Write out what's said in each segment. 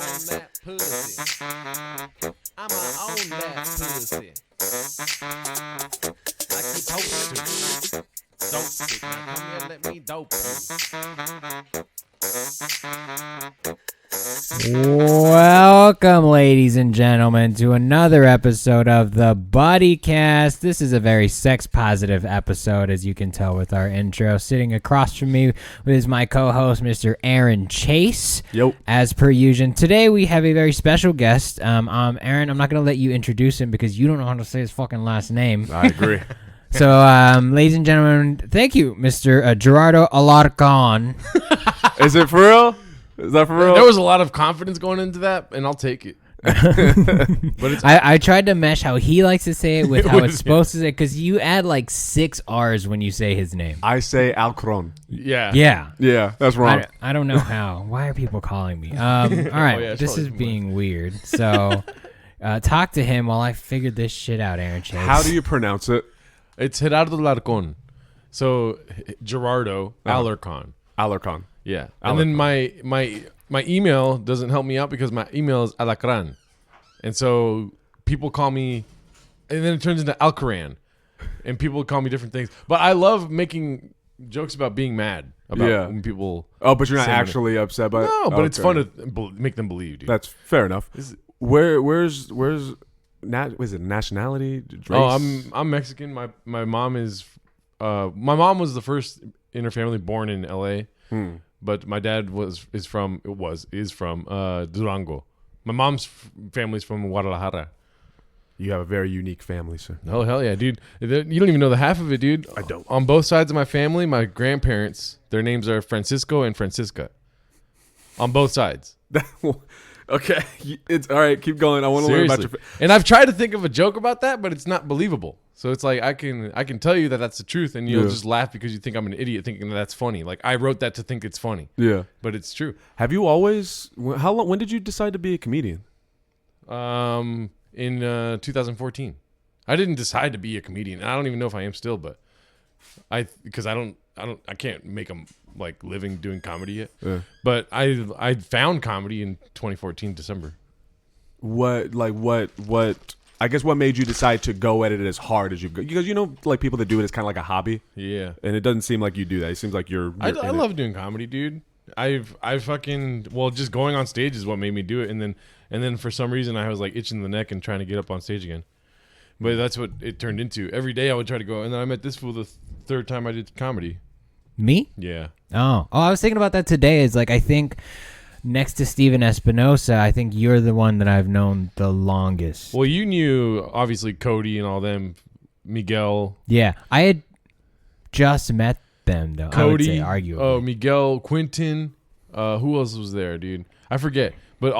that pussy. I'ma own that pussy. Like you supposed to. Dope stick. Now come here, let me dope you. Welcome, ladies and gentlemen, to another episode of the Buddycast. This is a very sex-positive episode, as you can tell with our intro. Sitting across from me is my co-host, Mr. Aaron Chase. Yep. As per usual. Today, we have a very special guest. Aaron, I'm not going to let you introduce him because you don't know how to say his fucking last name. I agree. So, ladies and gentlemen, thank you, Mr. Gerardo Alarcon. Is it for real? Is that for real? There was a lot of confidence going into that, and I'll take it. But it's I tried to mesh how he likes to say it with how it's supposed to say, because you add like 6 R's when you say his name. I say Alarcon. yeah. Yeah, that's wrong. I don't know how. Why are people calling me? All right, yeah, it's this is probably being weird. So, talk to him while I figure this shit out, Aaron Chase. How do you pronounce it? It's Gerardo Alarcon. So Gerardo Alarcon. Alarcon. Yeah. Alarcon. And then my email doesn't help me out because my email is Alacran. And so people call me, and then it turns into Alcaran. And people call me different things. But I love making jokes about being mad about when people. Oh, but you're not say actually upset by it? No, but it's Okay. fun to make them believe, dude. That's fair enough. Is- Where's is it nationality? Race? Oh, I'm Mexican. My mom is my mom was the first in her family born in LA. But my dad is from Durango. My mom's family's from Guadalajara. You have a very unique family, sir. Oh, hell yeah, dude. You don't even know the half of it, dude. I don't. On both sides of my family, my grandparents, their names are Francisco and Francisca. On both sides. Okay, it's all right. Keep going. I want to learn about your. And I've tried to think of a joke about that, but it's not believable. So it's like I can tell you that that's the truth, and you'll just laugh because you think I'm an idiot thinking that that's funny. Like I wrote that to think it's funny. Yeah, but it's true. Have you always? How long? When did you decide to be a comedian? In 2014. I didn't decide to be a comedian. I don't even know if I am still, but I can't make a living doing comedy yet. Yeah. But I found comedy in 2014 December. What I guess what made you decide to go at it as hard as you go? Because people that do it is kind of like a hobby. Yeah. And it doesn't seem like you do that. It seems like you're I love doing comedy, dude. I fucking just going on stage is what made me do it, and then for some reason I was like itching the neck and trying to get up on stage again. But that's what it turned into. Every day I would try to go, and then I met this fool the third time I did comedy. Me? Yeah. Oh, I was thinking about that today. Is like I think next to Steven Espinosa, I think you're the one that I've known the longest. Well, you knew obviously Cody and all them, Miguel. Yeah, I had just met them though. Cody, I would say, arguably. Miguel, Quentin. Who else was there, dude? I forget. But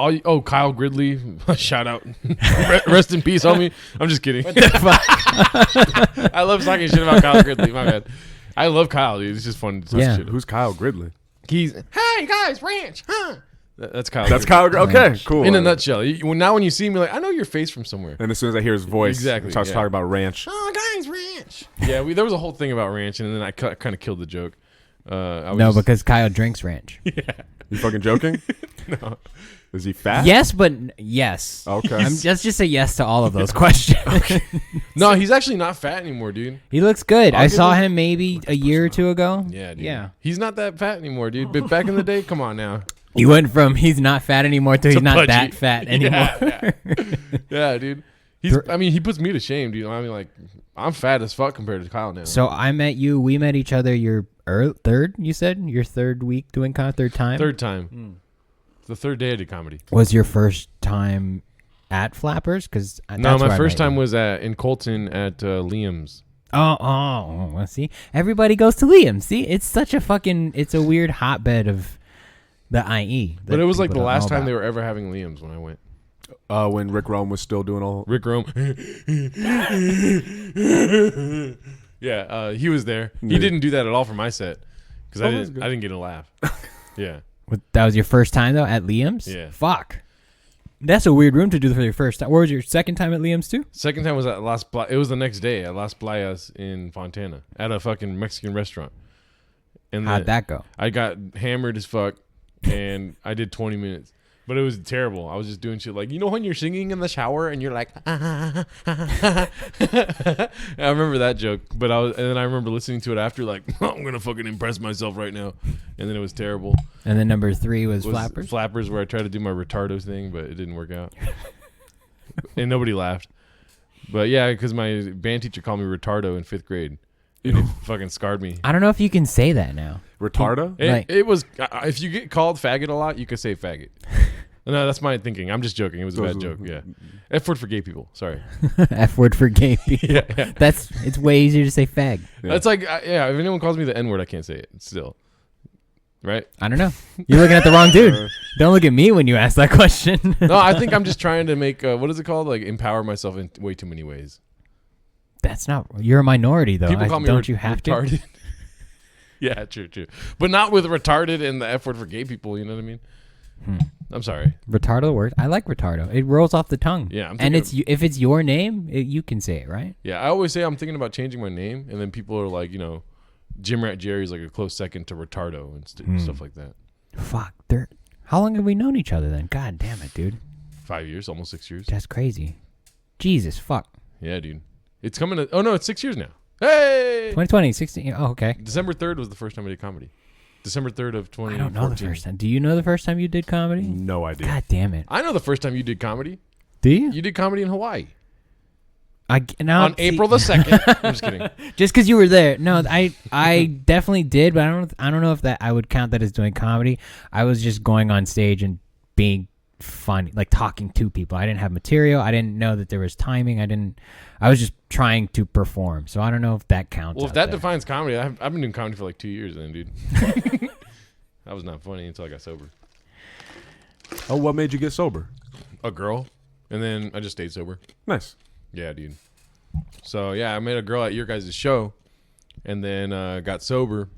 Kyle Gridley, shout out, rest in peace, homie. I'm just kidding. What the fuck? I love talking shit about Kyle Gridley. My bad. I love Kyle, dude. It's just fun to talk shit. Who's Kyle Gridley? He's hey guys, ranch, huh? That's Kyle. That's Gridley. Kyle. Okay, cool. In a nutshell. Now when you see me, like I know your face from somewhere. And as soon as I hear his voice, Exactly, he starts talking about ranch. Oh, guys, ranch. Yeah, there was a whole thing about ranch, and then I kind of killed the joke. Because Kyle drinks ranch. Yeah. You fucking joking? No. Is he fat? Yes, but yes. Okay. Let's just say yes to all of those questions. No, he's actually not fat anymore, dude. He looks good. I'll I give saw him- him maybe a year or two ago. Yeah, dude. Yeah. He's not that fat anymore, dude. But back in the day, come on now. You went from he's not fat anymore to he's not pudgy. that fat anymore. Yeah, dude. He puts me to shame, dude. I mean, like, I'm fat as fuck compared to Kyle now. So I met you. We met each other your third, you said? Your third week doing third time? Third time. The third day I did comedy. Was your first time at Flappers? Because No, my first time was in Colton at Liam's. Oh, well, see? Everybody goes to Liam. See? It's such it's a weird hotbed of the IE. But it was like the last time they were ever having Liam's when I went. When Rick Rome was still doing all. Rick Rome. Yeah, he was there. He didn't do that at all for my set because I didn't get a laugh. Yeah. That was your first time, though, at Liam's? Yeah. Fuck. That's a weird room to do for your first time. Where was your second time at Liam's, too? Second time was at it was the next day at Las Playas in Fontana at a fucking Mexican restaurant. And How'd that go? I got hammered as fuck, and I did 20 minutes. But it was terrible. I was just doing shit like, you know when you're singing in the shower and you're like, I remember that joke. But and then I remember listening to it after like, I'm going to fucking impress myself right now. And then it was terrible. And then number 3 was Flappers? Flappers, where I tried to do my retardo thing, but it didn't work out. And nobody laughed. But yeah, because my band teacher called me retardo in 5th grade. And it fucking scarred me. I don't know if you can say that now. Retardo? It was, if you get called faggot a lot, you could say faggot. No, that's my thinking. I'm just joking. It was a bad joke. Yeah. F word for gay people. Sorry. F word for gay people. Yeah. It's way easier to say fag. Yeah. That's like, if anyone calls me the N word, I can't say it still. Right? I don't know. You're looking at the wrong dude. Don't look at me when you ask that question. No, I think I'm just trying to make, what is it called? Like empower myself in way too many ways. That's not, you're a minority though. People call me don't you have retarded? To? Yeah, true. But not with retarded and the F word for gay people, you know what I mean? I'm sorry. Retardo word. I like retardo. It rolls off the tongue. Yeah, and if it's your name, you can say it, right? Yeah, I always say I'm thinking about changing my name, and then people are like, Jim Rat Jerry's like a close second to retardo and stuff like that. Fuck. How long have we known each other then? God damn it, dude. 5 years, almost 6 years. That's crazy. Jesus, fuck. Yeah, dude. It's coming to, it's 6 years now. Hey! 2020, 16. Oh, okay. December 3rd was the first time I did comedy. December 3rd of 2014. I don't know the first time. Do you know the first time you did comedy? No idea. God damn it. I know the first time you did comedy. Do you? You did comedy in Hawaii. On April the 2nd. I'm just kidding. Just because you were there. No, I definitely did, but I don't know if that I would count that as doing comedy. I was just going on stage and being funny, like talking to people. I didn't have material. I didn't know that there was timing. I was just trying to perform. So I don't know if that counts. Well, if that defines comedy, I've been doing comedy for like 2 years then, dude. That was not funny until I got sober. Oh, what made you get sober? A girl. And then I just stayed sober. Nice. Yeah, dude. So, yeah, I met a girl at your guys' show and then got sober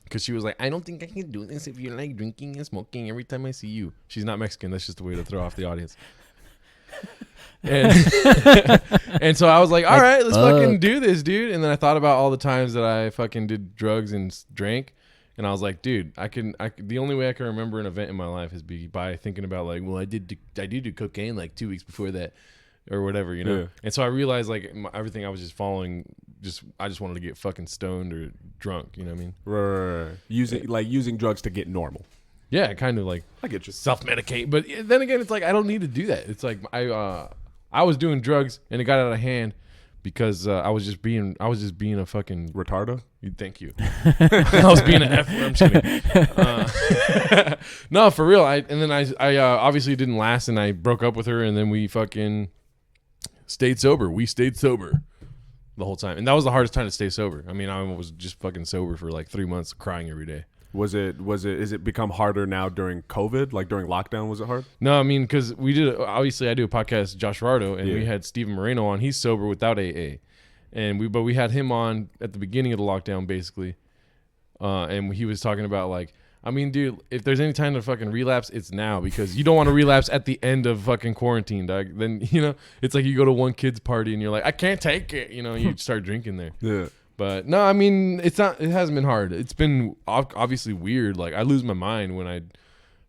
because she was like, I don't think I can do this if you're like drinking and smoking every time I see you. She's not Mexican. That's just a way to throw off the audience. And, and so I was like, all right, let's fucking do this, dude. And then I thought about all the times that I fucking did drugs and drank. And I was like, dude, the only way I can remember an event in my life is by thinking about like, well, I did do cocaine like 2 weeks before that or whatever, Yeah. And so I realized like everything I was just following, I just wanted to get fucking stoned or drunk. You know what I mean? Right. Using drugs to get normal. Yeah, kind of like I get you. Self-medicate. But then again, it's like I don't need to do that. It's like I was doing drugs and it got out of hand because I was just being a fucking retardo. Thank you. I was being an F. I'm just kidding. No, for real. I obviously didn't last, and I broke up with her, and then we fucking stayed sober. We stayed sober the whole time, and that was the hardest time to stay sober. I mean, I was just fucking sober for like 3 months, crying every day. Is it become harder now during COVID? Like during lockdown, was it hard? No, I mean, because obviously I do a podcast, Josh Gerardo, and we had Steven Moreno on. He's sober without AA. But we had him on at the beginning of the lockdown, basically. And he was talking about like, I mean, dude, if there's any time to fucking relapse, it's now, because you don't want to relapse at the end of fucking quarantine, dog. Then, it's like you go to one kid's party and you're like, I can't take it. You start drinking there. Yeah. But no, I mean, it hasn't been hard. It's been obviously weird. Like I lose my mind when I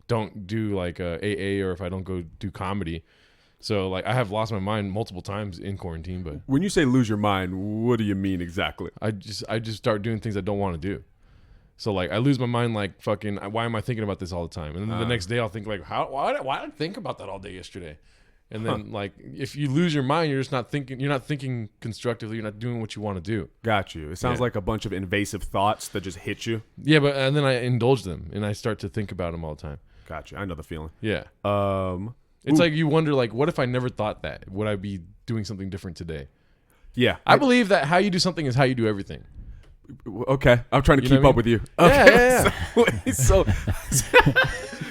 don't do like AA or if I don't go do comedy. So like I have lost my mind multiple times in quarantine. But when you say lose your mind, what do you mean exactly? I just start doing things I don't want to do. So like I lose my mind like fucking, why am I thinking about this all the time? And then the next day I'll think like, why did I think about that all day yesterday? And then like if you lose your mind, you're not thinking constructively, you're not doing what you want to do. Got you. It sounds like a bunch of invasive thoughts that just hit you. Yeah, and then I indulge them and I start to think about them all the time. Got you. I know the feeling. Yeah. It's like you wonder like, what if I never thought that? Would I be doing something different today? Yeah. I believe that how you do something is how you do everything. Okay, I'm trying to keep up with you. Okay. Yeah. So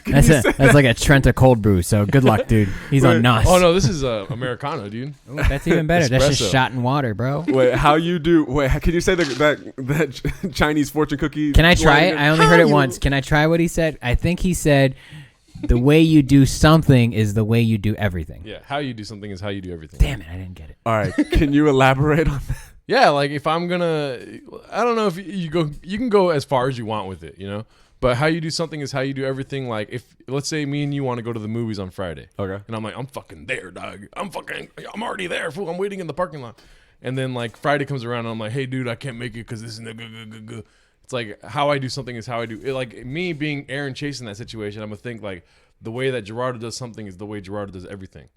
that's like a Trenta cold brew. So good luck, dude. He's on NOS. Oh no, this is Americano, dude. Ooh, that's even better. That's just shot in water, bro. Wait, can you say that Chinese fortune cookie? Can I try it? I only heard it once. Can I try what he said? I think he said, the way you do something is the way you do everything. Yeah, how you do something is how you do everything. Damn it, I didn't get it. All right, can you elaborate on that? Yeah, like if I'm gonna, I don't know if you can go as far as you want with it, But how you do something is how you do everything. Like if let's say me and you want to go to the movies on Friday. Okay. And I'm like, I'm fucking there, dog. I'm already there, fool. I'm waiting in the parking lot. And then like Friday comes around and I'm like, hey dude, I can't make it because this is the It's like how I do something is how I do it. Like me being Aaron Chase in that situation, I'm gonna think like the way that Gerardo does something is the way Gerardo does everything.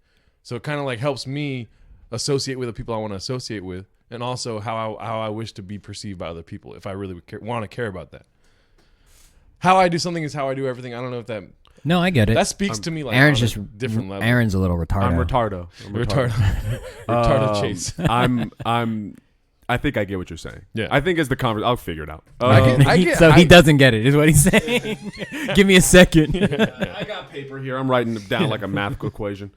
So it kind of like helps me associate with the people I want to associate with, and also how I wish to be perceived by other people if I really want to care about that. How I do something is how I do everything. I don't know if that. No, I get it. That speaks to me like Aaron's on just a different level. Aaron's a little retarded. I'm retardo. Retardo Chase. I think I get what you're saying. Yeah. I think as the conversation, I'll figure it out. He doesn't get it, is what he's saying. Give me a second. I got paper here. I'm writing it down like a math equation.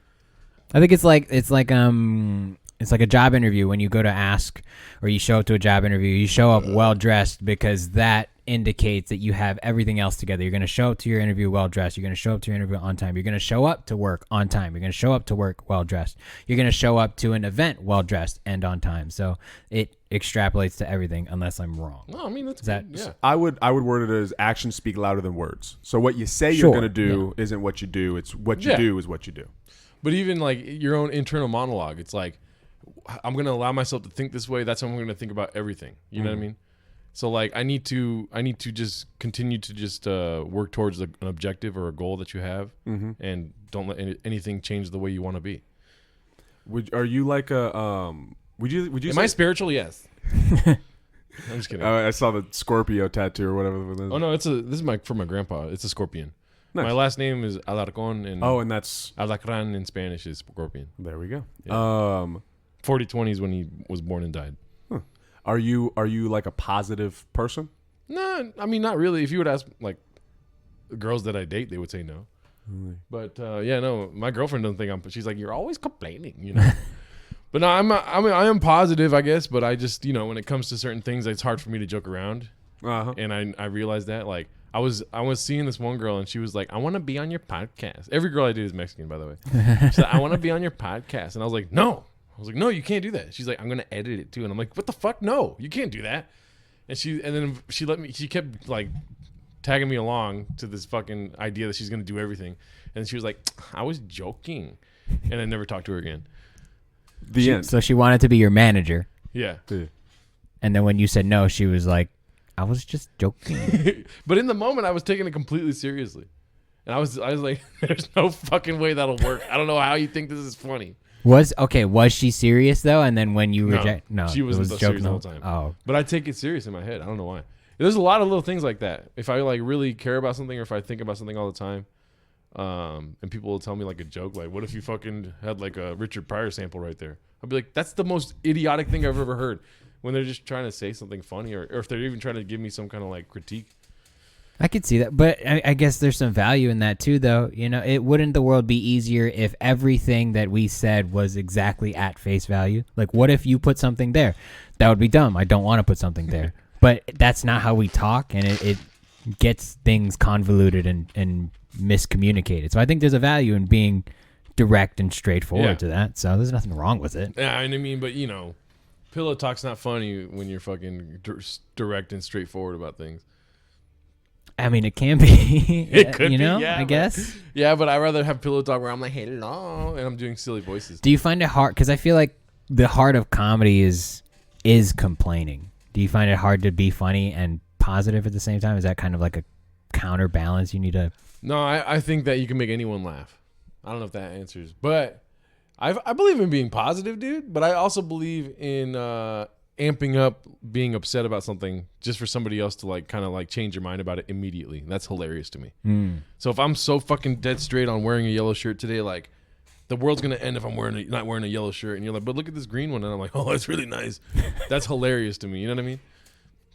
I think it's like a job interview when you go to ask or you show up to a job interview. You show up well dressed because that indicates that you have everything else together. You're going to show up to your interview well dressed. You're going to show up to your interview on time. You're going to show up to work on time. You're going to show up to work well dressed. You're going to show up to an event well dressed and on time. So it extrapolates to everything unless I'm wrong. No, I mean that's that good. Yeah. I would word it as actions speak louder than words. So what you say Sure, you're going to do isn't what you do. It's what you do is what you do. But even like your own internal monologue, it's like I'm gonna allow myself to think this way. That's how I'm gonna think about everything. You know what I mean? So like I need to just continue to just work towards an objective or a goal that you have, and don't let anything change the way you want to be. Are you like a Would you? Am I spiritual? Yes. I'm just kidding. I saw the Scorpio tattoo or whatever. Oh no, this is from my grandpa. It's a scorpion. Nice. My last name is Alarcon, and and that's Alacran in Spanish is scorpion. there we go. Yeah. 40/20s when he was born and died. Huh. Are you like a positive person? No, I mean not really. If you would ask like girls that I date, they would say no. But yeah, no, my girlfriend doesn't think I'm. She's like, you're always complaining, you know. But no, I am positive, I guess. But I just, you know, when it comes to certain things, it's hard for me to joke around. And I realized that like I was seeing this one girl and she was like, I want to be on your podcast. Every girl I date is Mexican, by the way. She's like, I want to be on your podcast, and I was like, no. I was like, no, you can't do that. She's like, I'm gonna edit it too, and I'm like, what the fuck? No, you can't do that. And then she let me. She kept like tagging me along to this fucking idea that she's gonna do everything, and she was like, I was joking, and I never talked to her again. The end. So she wanted to be your manager. Yeah. And then when you said no, she was like, I was just joking. But in the moment, I was taking it completely seriously, and I was like, there's no fucking way that'll work. I don't know how you think this is funny. Was she serious though? And then when you reject, no, she wasn't serious the whole time. Oh, but I take it serious in my head. I don't know why. There's a lot of little things like that. If I like really care about something, or if I think about something all the time, and people will tell me like a joke, like, "What if you fucking had like a Richard Pryor sample right there?" I'll be like, "That's the most idiotic thing I've ever heard." When they're just trying to say something funny, or if they're even trying to give me some kind of like critique. I could see that, but I guess there's some value in that too, though. You know, wouldn't the world be easier if everything that we said was exactly at face value? Like, what if you put something there? That would be dumb. I don't want to put something there. But that's not how we talk, and it gets things convoluted and miscommunicated. So I think there's a value in being direct and straightforward to that. So there's nothing wrong with it. Yeah, I mean, but you know, pillow talk's not funny when you're fucking direct and straightforward about things. I mean, it can be. It could be, I guess. Yeah, but I'd rather have pillow talk where I'm like, hello, and I'm doing silly voices. Do you find it hard? Because I feel like the heart of comedy is complaining. Do you find it hard to be funny and positive at the same time? Is that kind of like a counterbalance you need to... No, I think that you can make anyone laugh. I don't know if that answers. But I believe in being positive, dude. But I also believe in amping up being upset about something just for somebody else to like kind of like change your mind about it immediately. That's hilarious to me. So if I'm so fucking dead straight on wearing a yellow shirt today, like the world's gonna end if I'm not wearing a yellow shirt, and you're like, but look at this green one, and I'm like, oh, that's really nice. That's hilarious to me. You know what I mean?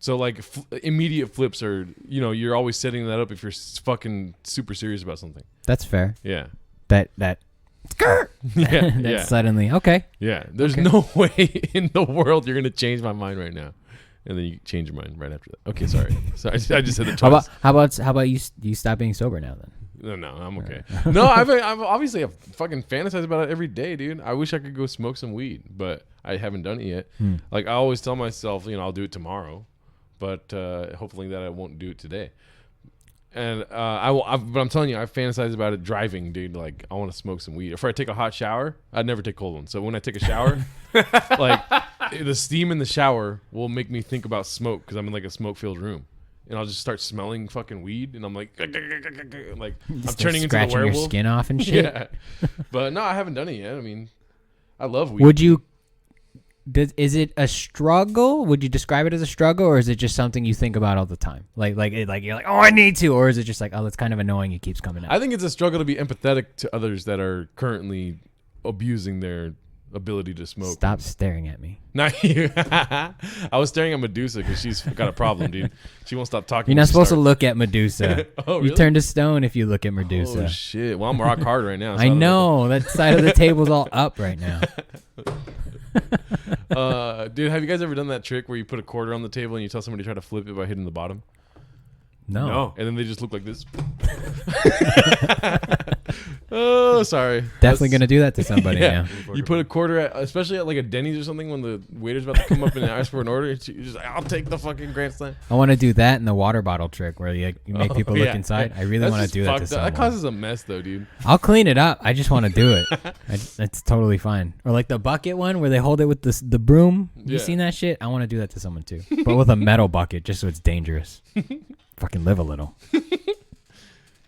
So like immediate flips are, you know, you're always setting that up if you're fucking super serious about something. That's fair. Yeah. That yeah. Suddenly okay. Yeah. There's no way in the world you're gonna change my mind right now, and then you change your mind right after that. Okay, sorry. I just said it twice. How about you stop being sober now then? No, I'm okay. No, I've obviously I've fucking fantasized about it every day, dude. I wish I could go smoke some weed, but I haven't done it yet. Like I always tell myself, you know, I'll do it tomorrow, but hopefully that I won't do it today. And but I'm telling you, I fantasize about it driving, dude. Like, I want to smoke some weed. If I take a hot shower, I'd never take cold ones. So when I take a shower, like the steam in the shower will make me think about smoke because I'm in like a smoke-filled room, and I'll just start smelling fucking weed, and I'm like I'm turning into the scratching werewolf. your skin off and shit. Yeah, but no, I haven't done it yet. I mean, I love weed. Would you? Is it a struggle? Would you describe it as a struggle, or is it just something you think about all the time? Like you're like, oh, I need to, or is it just like, oh, it's kind of annoying. It keeps coming up. I think it's a struggle to be empathetic to others that are currently abusing their ability to smoke. Stop staring at me. Not you. I was staring at Medusa because she's got a problem, dude. She won't stop talking. You're not supposed to look at Medusa. Oh, really? You turn to stone if you look at Medusa. Oh, shit. Well, I'm rock hard right now. So I know. That side of the table's all up right now. Dude, have you guys ever done that trick where you put a quarter on the table and you tell somebody to try to flip it by hitting the bottom? No. And then they just look like this. Oh, sorry. Definitely going to do that to somebody now. You put a quarter at, especially at like a Denny's or something when the waiter's about to come up and ask for an order. You're just like, I'll take the fucking grand slam. I want to do that and the water bottle trick where you make people look inside. I really want to do that to someone. That causes a mess though, dude. I'll clean it up. I just want to do it. It's totally fine. Or like the bucket one where they hold it with the broom. You seen that shit? I want to do that to someone too. But with a metal bucket just so it's dangerous. Fucking live a little.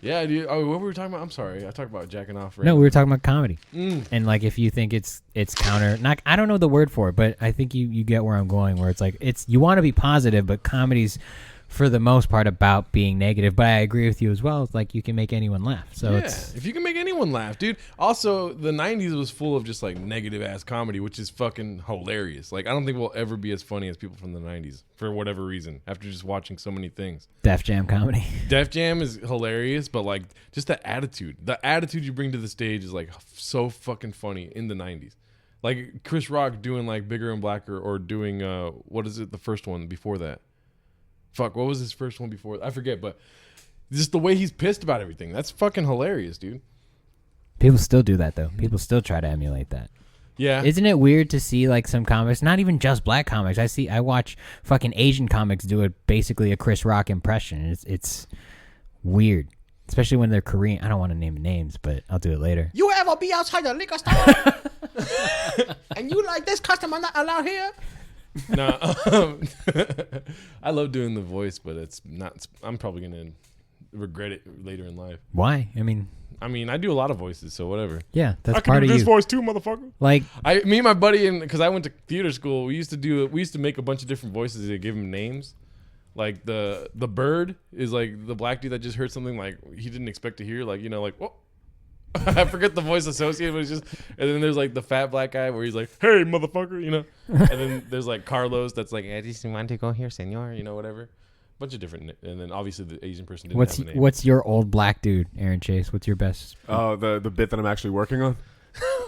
Yeah, dude. Oh, what were we talking about? I'm sorry. I talked about jacking off. Right? No, we were talking about comedy. And like if you think it's counter, not I don't know the word for it, but I think you get where I'm going. Where it's like you want to be positive, but comedy's for the most part about being negative. But I agree with you as well. It's like you can make anyone laugh. So yeah, if you can make anyone laugh, dude. Also, the '90s was full of just like negative ass comedy, which is fucking hilarious. Like I don't think we'll ever be as funny as people from the '90s for whatever reason. After just watching so many things, Def Jam comedy. Def Jam is hilarious, but like just the attitude you bring to the stage is like so fucking funny in the '90s. Like Chris Rock doing like Bigger and Blacker, or doing what is it? The first one before that. Fuck, what was his first one before? I forget, but just the way he's pissed about everything. That's fucking hilarious, dude. People still do that, though. People still try to emulate that. Yeah. Isn't it weird to see, like, some comics, not even just black comics. I watch fucking Asian comics do basically a Chris Rock impression. It's weird, especially when they're Korean. I don't want to name names, but I'll do it later. You ever be outside the liquor store and you like this customer not allowed here? No, I love doing the voice, but it's not. I'm probably gonna regret it later in life. Why? I mean, I do a lot of voices, so whatever. Yeah, that's I part can of do this you. voice too, motherfucker. Like me and my buddy, because I went to theater school, we used to make a bunch of different voices and give them names. Like the bird is like the black dude that just heard something like he didn't expect to hear, like like whoa. I forget the voice associated, but it's just, and then there's like the fat black guy where he's like, "Hey, motherfucker," and then there's like Carlos that's like, "I just want to go here, senor," whatever. Bunch of different, and then obviously the Asian person didn't have a name. What's your old black dude, Aaron Chase? What's your best? Oh, the bit that I'm actually working on.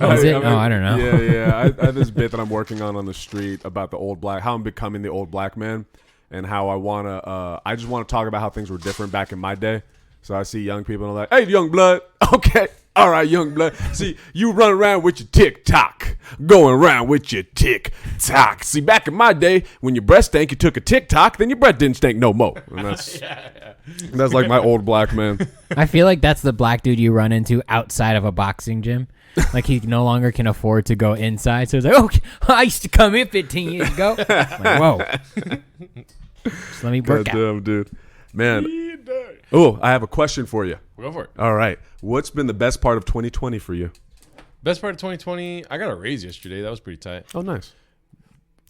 Is it? I don't know. Yeah. I have this bit that I'm working on the street about the old black, how I'm becoming the old black man, and how I just want to talk about how things were different back in my day. So I see young people and I'm like, "Hey, young blood, okay. All right, young blood. See, you run around with your TikTok, going around with your TikTok. See, back in my day, when your breath stank, you took a TikTok, then your breath didn't stink no more." And that's that's like my old black man. I feel like that's the black dude you run into outside of a boxing gym. Like he no longer can afford to go inside, so it's like, "Okay, I used to come in 15 years ago." Like, whoa. Just let me work out. Damn, dude. Man. Oh, I have a question for you. Go for it. All right. What's been the best part of 2020 for you? Best part of 2020, I got a raise yesterday. That was pretty tight. Oh, nice.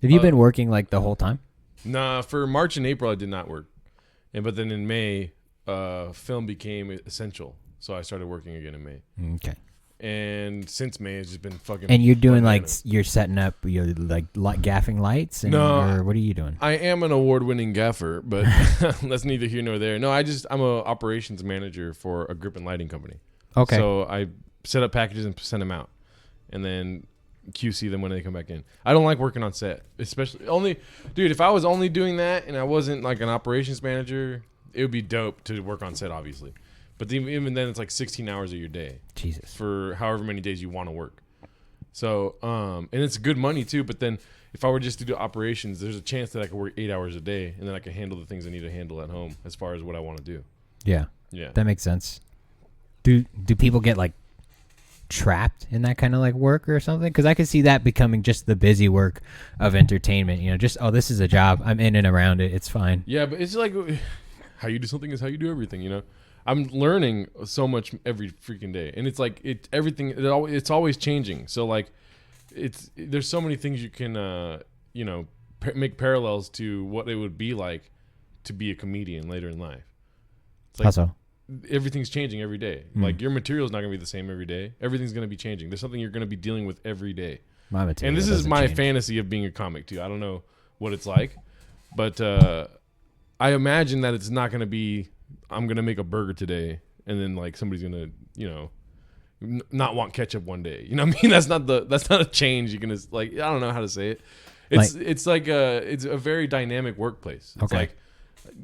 Have you been working like the whole time? Nah, for March and April I did not work, but then in May, film became essential, so I started working again in May. Okay. And since May, it's just been fucking. And you're doing you're setting up, you're like gaffing lights, or what are you doing? I am an award-winning gaffer, but that's neither here nor there. No, I'm a operations manager for a grip and lighting company. Okay. So I set up packages and send them out, and then QC them when they come back in. I don't like working on set, especially dude. If I was only doing that and I wasn't like an operations manager, it would be dope to work on set, obviously. But even then, it's like 16 hours of your day. Jesus. For however many days you want to work. So, and it's good money too. But then if I were just to do operations, there's a chance that I could work 8 hours a day and then I can handle the things I need to handle at home as far as what I want to do. Yeah. Yeah. That makes sense. Do people get like trapped in that kind of like work or something? Because I could see that becoming just the busy work of entertainment. You know, just this is a job. I'm in and around it. It's fine. Yeah, but it's like how you do something is how you do everything. You know, I'm learning so much every freaking day, and it's like it's always changing. So like, there's so many things you can make parallels to what it would be like to be a comedian later in life. It's like, How so? everything's changing every day. Like your material is not going to be the same every day. Everything's going to be changing. There's something you're going to be dealing with every day. My material. And this is doesn't my change. fantasy of being a comic too. I don't know what it's like, but I imagine that it's not going to be, I'm going to make a burger today and then like somebody's going to, not want ketchup one day. You know what I mean? That's not a change you can like, I don't know how to say it. It's a very dynamic workplace. It's Okay.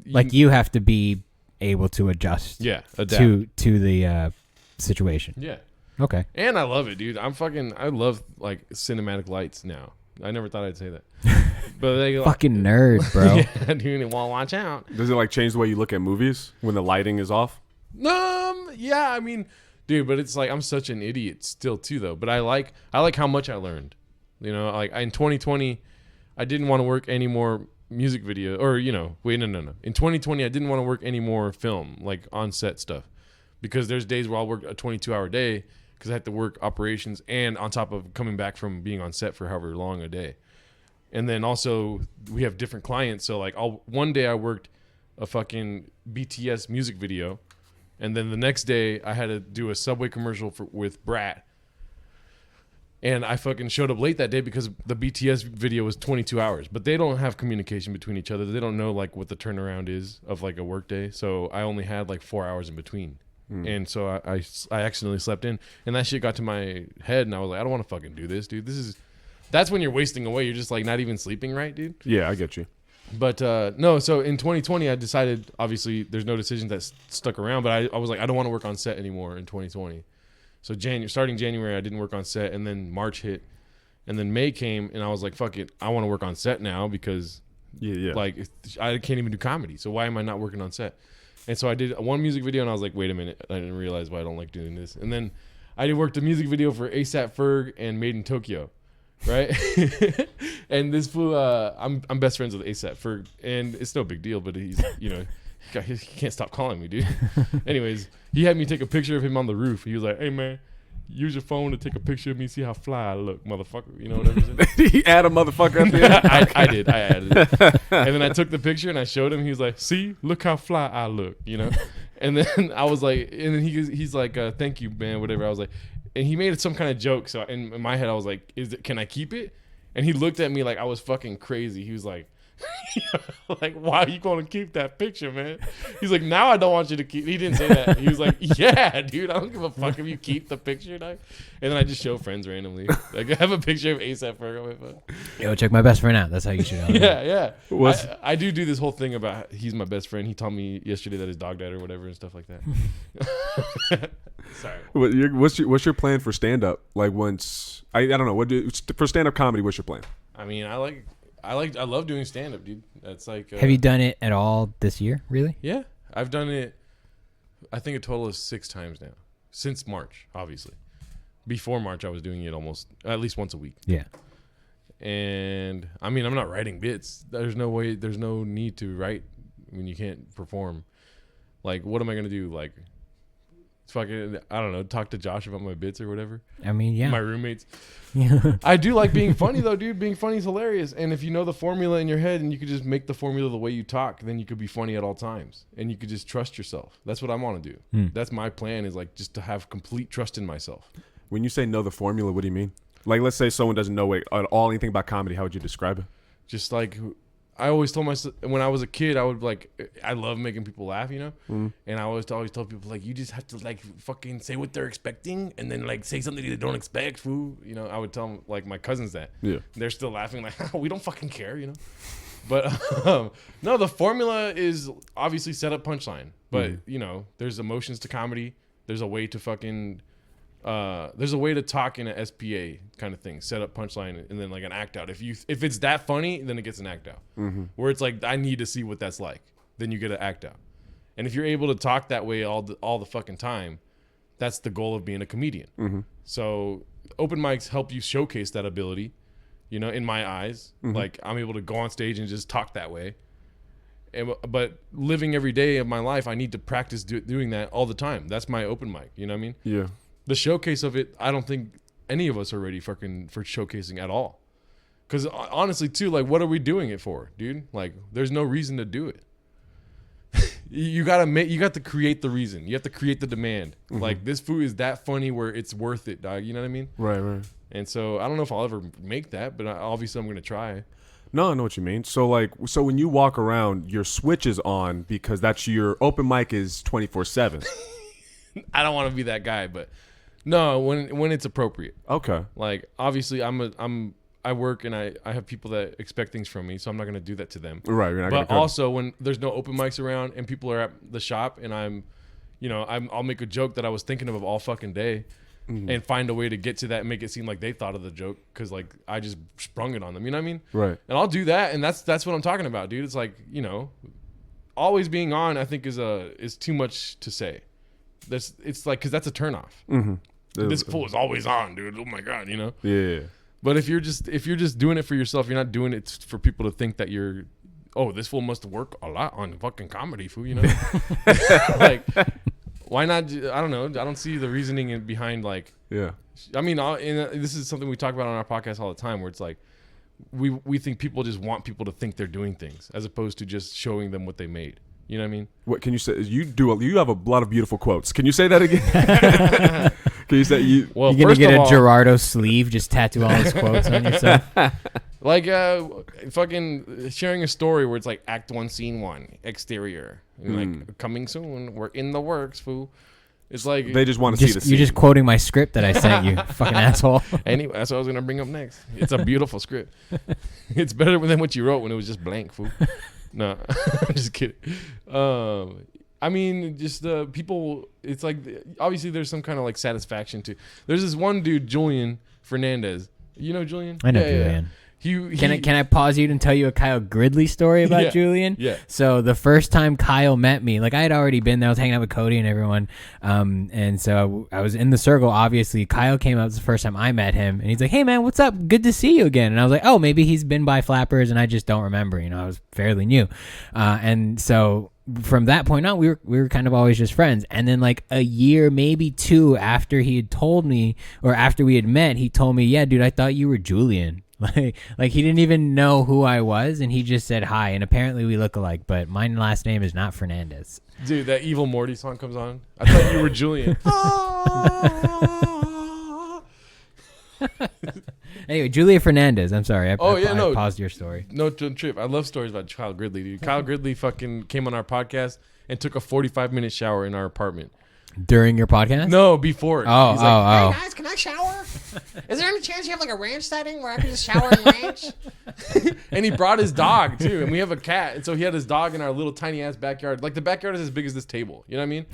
like you have to be able to adjust. Yeah, adapt. to the situation. Yeah. Okay. And I love it, dude. I love like cinematic lights now. I never thought I'd say that. But they Fucking nerd, bro. Yeah, dude, well, watch out. Does it like change the way you look at movies when the lighting is off? Yeah, I mean, dude, but it's like I'm such an idiot still too though. But I like how much I learned. You know, like in 2020, I didn't want to work any more music video or no. In 2020, I didn't want to work any more film, like on set stuff, because there's days where I'll work a 22-hour day because I have to work operations and on top of coming back from being on set for however long a day. And then also we have different clients. So like one day I worked a fucking BTS music video. And then the next day I had to do a Subway commercial with Brat. And I fucking showed up late that day because the BTS video was 22 hours. But they don't have communication between each other. They don't know like what the turnaround is of like a work day. So I only had like 4 hours in between. And so I accidentally slept in. And that shit got to my head. And I was like, I don't want to fucking do this, dude. That's when you're wasting away. You're just like not even sleeping right, dude. Yeah, I get you. But no, so in 2020, I decided, obviously, there's no decisions that stuck around, but I was like, I don't want to work on set anymore in 2020. So starting January, I didn't work on set, and then March hit, and then May came, and I was like, fuck it, I want to work on set now because like I can't even do comedy, so why am I not working on set? And so I did one music video, and I was like, wait a minute, I didn't realize why I don't like doing this. And then I worked a music video for ASAP Ferg and Made in Tokyo. Right. And this fool, I'm best friends with ASAP Ferg, and it's no big deal, but he's, he can't stop calling me, dude. Anyways, he had me take a picture of him on the roof. He was like, hey man, use your phone to take a picture of me, see how fly I look, motherfucker. You know what I'm saying? He add a motherfucker at the end. I did. I added it. And then I took the picture and I showed him. He was like, see, look how fly I look, And then I was like, and then he's like, thank you, man, whatever. I was like, and he made some kind of joke. So in my head, I was like, can I keep it? And he looked at me like I was fucking crazy. He was like, like, why are you going to keep that picture, man? He's like, now I don't want you to keep. He didn't say that. He was like, yeah, dude, I don't give a fuck if you keep the picture, dog. And then I just show friends randomly. Like, I have a picture of ASAP Ferg on my phone. Yo, check my best friend out. That's how you should know. Yeah. I do this whole thing about he's my best friend. He told me yesterday that his dog died or whatever and stuff like that. Sorry. What's your plan for stand up? Like once I don't know for stand up comedy. What's your plan? I mean, I love doing stand up, dude. That's like. Have you done it at all this year? Really? Yeah, I've done it. I think a total of 6 times now since March. Obviously, before March, I was doing it at least once a week. Yeah. And I mean, I'm not writing bits. There's no need to write when you can't perform. Like, what am I gonna do? Like, fucking, I don't know, talk to Josh about my bits or whatever. I mean, yeah. My roommates. I do like being funny though, dude. Being funny is hilarious. And if you know the formula in your head and you could just make the formula the way you talk, then you could be funny at all times. And you could just trust yourself. That's what I want to do. That's my plan, is like just to have complete trust in myself. When you say know the formula, what do you mean? Like, let's say someone doesn't know at all anything about comedy. How would you describe it? Just like, I always told myself when I was a kid, I love making people laugh, And I always tell people, like, you just have to like fucking say what they're expecting and then like say something they don't expect, fool. I would tell like my cousins that. Yeah. They're still laughing like, oh, we don't fucking care, But no, the formula is obviously set up punchline. But there's emotions to comedy. There's a way to fucking there's a way to talk in an SPA kind of thing, set up punchline and then like an act out. If it's that funny, then it gets an act out. Where it's like, I need to see what that's like, then you get an act out. And if you're able to talk that way all the fucking time, that's the goal of being a comedian. Mm-hmm. So open mics help you showcase that ability, you know, in my eyes. Mm-hmm. Like I'm able to go on stage and just talk that way. But living every day of my life, I need to practice doing that all the time. That's my open mic. You know what I mean? Yeah. The showcase of it, I don't think any of us are ready for showcasing at all. Because honestly, too, like, what are we doing it for, dude? Like, there's no reason to do it. You got to create the reason. You have to create the demand. Mm-hmm. Like, this food is that funny where it's worth it, dog. You know what I mean? Right. And so I don't know if I'll ever make that, but obviously I'm going to try. No, I know what you mean. So when you walk around, your switch is on because that's your open mic is 24/7. I don't want to be that guy, but no, when it's appropriate. Okay. Like obviously I work and I have people that expect things from me, so I'm not going to do that to them. Right. You're not But gonna also when there's no open mics around and people are at the shop and I'll make a joke that I was thinking of all fucking day. Mm-hmm. And find a way to get to that and make it seem like they thought of the joke because like I just sprung it on them, you know what I mean? Right. And I'll do that, and that's what I'm talking about, dude. It's like, you know, always being on, I think is too much to say. It's like because that's a turnoff. Mm-hmm. This fool is always on, dude. Oh my god, you know. Yeah. But if you're just doing it for yourself, you're not doing it for people to think that you're. Oh, this fool must work a lot on fucking comedy, fool. You know, like. Why not? I don't know. I don't see the reasoning behind like. Yeah. I mean, this is something we talk about on our podcast all the time, where it's like, we think people just want people to think they're doing things as opposed to just showing them what they made. You know what I mean? What can you say? You have a lot of beautiful quotes. Can you say that again? Can you say you? Well, you're gonna first get of a all, Gerardo sleeve, just tattoo all his quotes on yourself. like fucking sharing a story where it's like Act 1, Scene 1, exterior, and like coming soon, we're in the works, fool. It's like They just want to see the scene. You're just quoting my script that I sent you, fucking asshole. Anyway, that's what I was gonna bring up next. It's a beautiful script. It's better than what you wrote when it was just blank, fool. No, I'm just kidding. I mean, just the people. It's like obviously there's some kind of like satisfaction to. There's this one dude, Julian Fernandez. You know Julian? I know Julian. He Can I pause you and tell you a Kyle Gridley story about Julian? Yeah. So the first time Kyle met me, like I had already been there, I was hanging out with Cody and everyone, and so I was in the circle. Obviously, Kyle came up. It was the first time I met him, and he's like, "Hey man, what's up? Good to see you again." And I was like, "Oh, maybe he's been by Flappers, and I just don't remember." You know, I was fairly new, and so. From that point on, we were kind of always just friends. And then like a year, maybe two after he had told me, or after we had met, he told me, "Yeah, dude, I thought you were Julian." Like he didn't even know who I was, and he just said hi. And apparently we look alike, but my last name is not Fernandez. Dude, that Evil Morty song comes on. I thought you were Julian. Anyway, Julia Fernandez. I'm sorry. I paused your story. No trip. I love stories about Kyle Gridley, dude. Kyle Gridley fucking came on our podcast and took a 45-minute shower in our apartment. During your podcast? No, before it. Oh, He's like, Hey guys, can I shower? Is there any chance you have like a ranch setting where I can just shower in ranch? And he brought his dog too, and we have a cat, and so he had his dog in our little tiny ass backyard. Like the backyard is as big as this table. You know what I mean?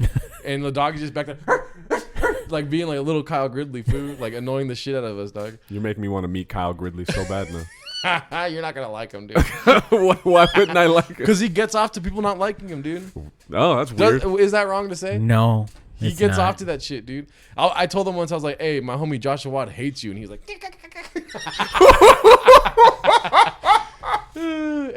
And the dog is just back there, like being like a little Kyle Gridley food, like annoying the shit out of us, dog. You're making me want to meet Kyle Gridley so bad now. You're not gonna like him, dude. Why wouldn't I like him? Because he gets off to people not liking him, dude. Oh, that's weird. Is that wrong to say? No. He gets off to that shit, dude. I told him once, I was like, "Hey, my homie Joshua Watt hates you," and he's like,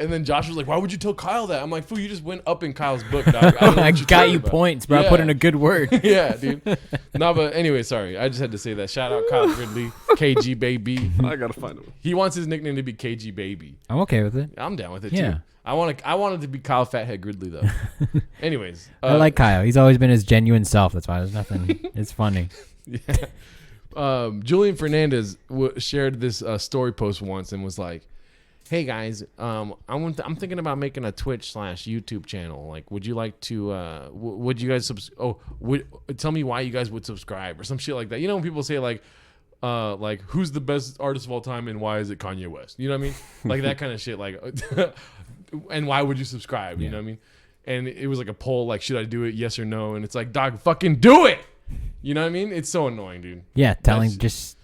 and then Josh was like, "Why would you tell Kyle that?" I'm like, "Fool, you just went up in Kyle's book, dog. I got you points, bro. I put in a good word. Yeah, dude. No, but anyway, sorry. I just had to say that. Shout out Kyle Gridley, KG Baby. I gotta find him. He wants his nickname to be KG Baby. I'm okay with it. I'm down with it Yeah. too. I wanted to be Kyle Fathead Gridley though. Anyways, I like Kyle. He's always been his genuine self. That's why there's nothing. It's funny. Yeah. Julian Fernandez shared this story post once and was like, "Hey guys, I'm thinking about making a Twitch/YouTube channel. Like, would you like to? Would you guys tell me why you guys would subscribe or some shit like that? You know when people say like who's the best artist of all time and why is it Kanye West? You know what I mean? Like that kind of shit. Like, and why would you subscribe? You know what I mean? And it was like a poll, like, should I do it? Yes or no? And it's like, dog, fucking do it. You know what I mean? It's so annoying, dude. Yeah, just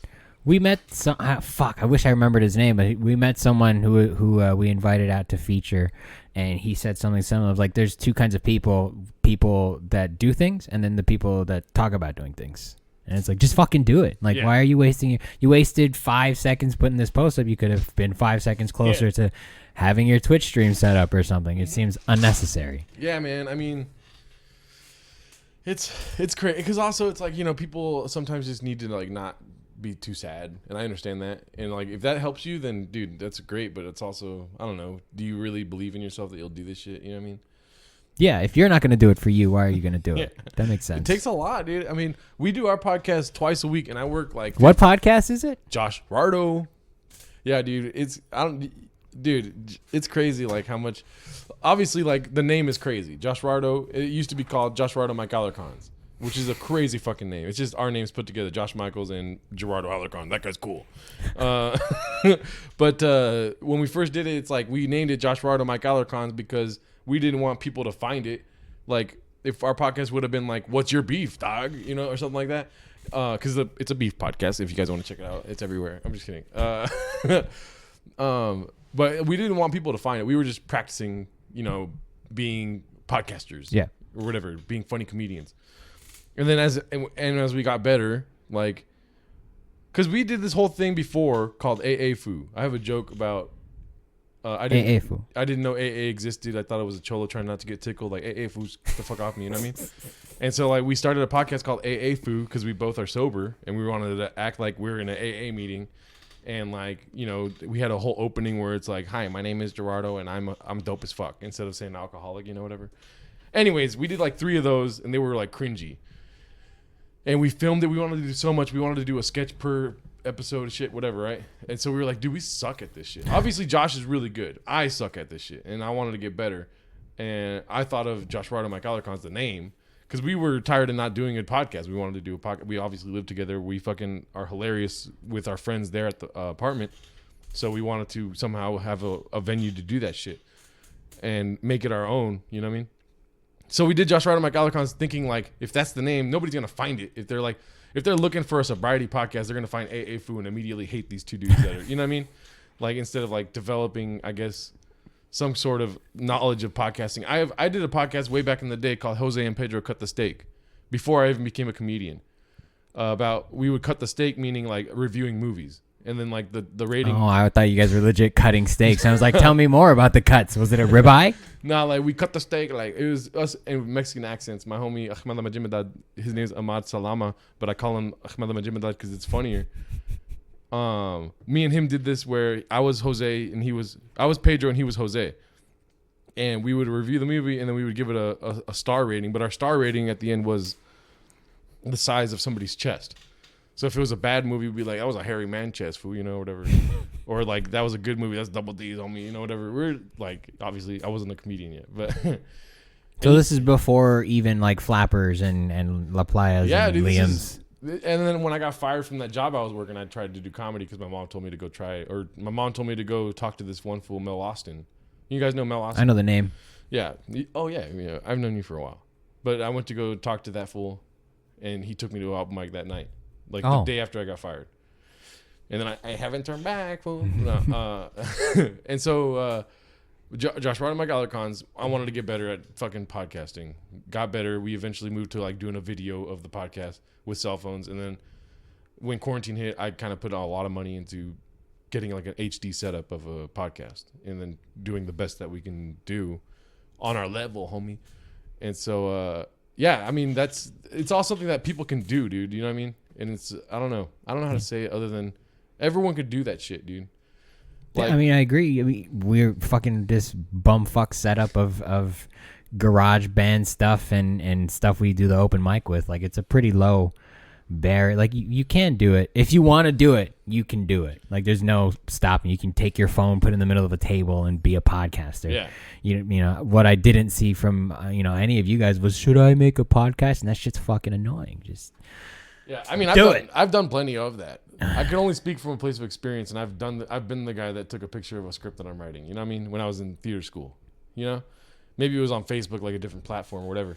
We met some. Fuck, I wish I remembered his name, but we met someone who we invited out to feature, and he said something similar. Like, there's two kinds of people that do things, and then the people that talk about doing things. And it's like, just fucking do it. Like, why are you wasting you wasted 5 seconds putting this post up? You could have been 5 seconds closer to having your Twitch stream set up or something. It seems unnecessary. Yeah, man. I mean, it's crazy because also it's like, you know, people sometimes just need to like not be too sad, and I understand that. And like, if that helps you, then dude, that's great. But it's also, I don't know, do you really believe in yourself that you'll do this shit? You know what I mean? Yeah, if you're not going to do it for you, why are you going to do it? That makes sense. It takes a lot, dude. I mean, we do our podcast twice a week, and I work like what podcast is it? Josh Rardo. Yeah, dude. It's crazy like how much. Obviously, like the name is crazy. Josh Rardo. It used to be called Josh Rardo Mike Alarcons, which is a crazy fucking name. It's just our names put together, Josh Michaels and Gerardo Alarcon. That guy's cool. But when we first did it, it's like we named it Josh Rardo Mike Alarcons because we didn't want people to find it. Like, if our podcast would have been like, what's your beef, dog? You know, or something like that. Because it's a beef podcast. If you guys want to check it out, it's everywhere. I'm just kidding. But we didn't want people to find it. We were just practicing, you know, being podcasters. Yeah. Or whatever, being funny comedians. And then as we got better, like, because we did this whole thing before called AA Foo. I have a joke about I didn't know AA existed. I thought it was a cholo trying not to get tickled. Like, AA Foo's get the fuck off me, you know what I mean? And so like we started a podcast called AA Foo because we both are sober and we wanted to act like we're in an AA meeting. And like, you know, we had a whole opening where it's like, hi, my name is Gerardo and I'm dope as fuck, instead of saying alcoholic, you know, whatever. Anyways, we did like 3 of those and they were like cringy. And we filmed it. We wanted to do so much. We wanted to do a sketch per episode of shit, whatever, right? And so we were like, dude, we suck at this shit. Obviously, Josh is really good. I suck at this shit. And I wanted to get better. And I thought of Josh Rardo Mike Alarcon as the name because we were tired of not doing a podcast. We wanted to do a podcast. We obviously live together. We fucking are hilarious with our friends there at the apartment. So we wanted to somehow have a venue to do that shit and make it our own. You know what I mean? So we did Josh Rardo Mike Alarcon's thinking like, if that's the name, nobody's going to find it. If they're looking for a sobriety podcast, they're going to find AA Foo and immediately hate these two dudes that are, you know what I mean? Like, instead of like developing, I guess, some sort of knowledge of podcasting. I did a podcast way back in the day called Jose and Pedro Cut the Steak before I even became a comedian. About we would cut the steak, meaning like reviewing movies. And then like the rating. Oh, I thought you guys were legit cutting steaks. I was like, tell me more about the cuts. Was it a ribeye? No, like we cut the steak. Like it was us in Mexican accents. My homie Ahmed Majimedad, his name's Ahmad Salama, but I call him Ahmed Majimedad because it's funnier. Me and him did this where I was Jose and I was Pedro and he was Jose, and we would review the movie and then we would give it a star rating. But our star rating at the end was the size of somebody's chest. So if it was a bad movie, we'd be like, that was a hairy man chest, fool, you know, whatever. Or like, that was a good movie, that's double D's on me, you know, whatever. We're like, obviously, I wasn't a comedian yet, but. So this is before even like Flappers and La Playas and dude, Liam's. And then when I got fired from that job I was working, I tried to do comedy because my mom told me to go try, or my mom told me to go talk to this one fool, Mel Austin. You guys know Mel Austin? I know the name. Yeah. Oh, yeah. I've known you for a while. But I went to go talk to that fool, and he took me to an open mic that night. Like the day after I got fired. And then I haven't turned back, fool. No, and so Josh Rardo Mike Alarcon's, I wanted to get better at fucking podcasting. Got better. We eventually moved to like doing a video of the podcast with cell phones. And then when quarantine hit, I kind of put a lot of money into getting like an HD setup of a podcast and then doing the best that we can do on our level, homie. And so, yeah, I mean, it's all something that people can do, dude. You know what I mean? And I don't know how to say it other than everyone could do that shit, dude. Like, I mean, I agree. I mean, we're fucking this bumfuck setup of garage band stuff and stuff we do the open mic with. Like, it's a pretty low barrier. Like, you can do it. If you want to do it, you can do it. Like, there's no stopping. You can take your phone, put it in the middle of a table, and be a podcaster. Yeah. You know, what I didn't see from, any of you guys was, should I make a podcast? And that shit's fucking annoying. Just... Yeah, I mean, I've done plenty of that. I can only speak from a place of experience, and I've been the guy that took a picture of a script that I'm writing. You know what I mean? When I was in theater school, you know, maybe it was on Facebook, like a different platform or whatever.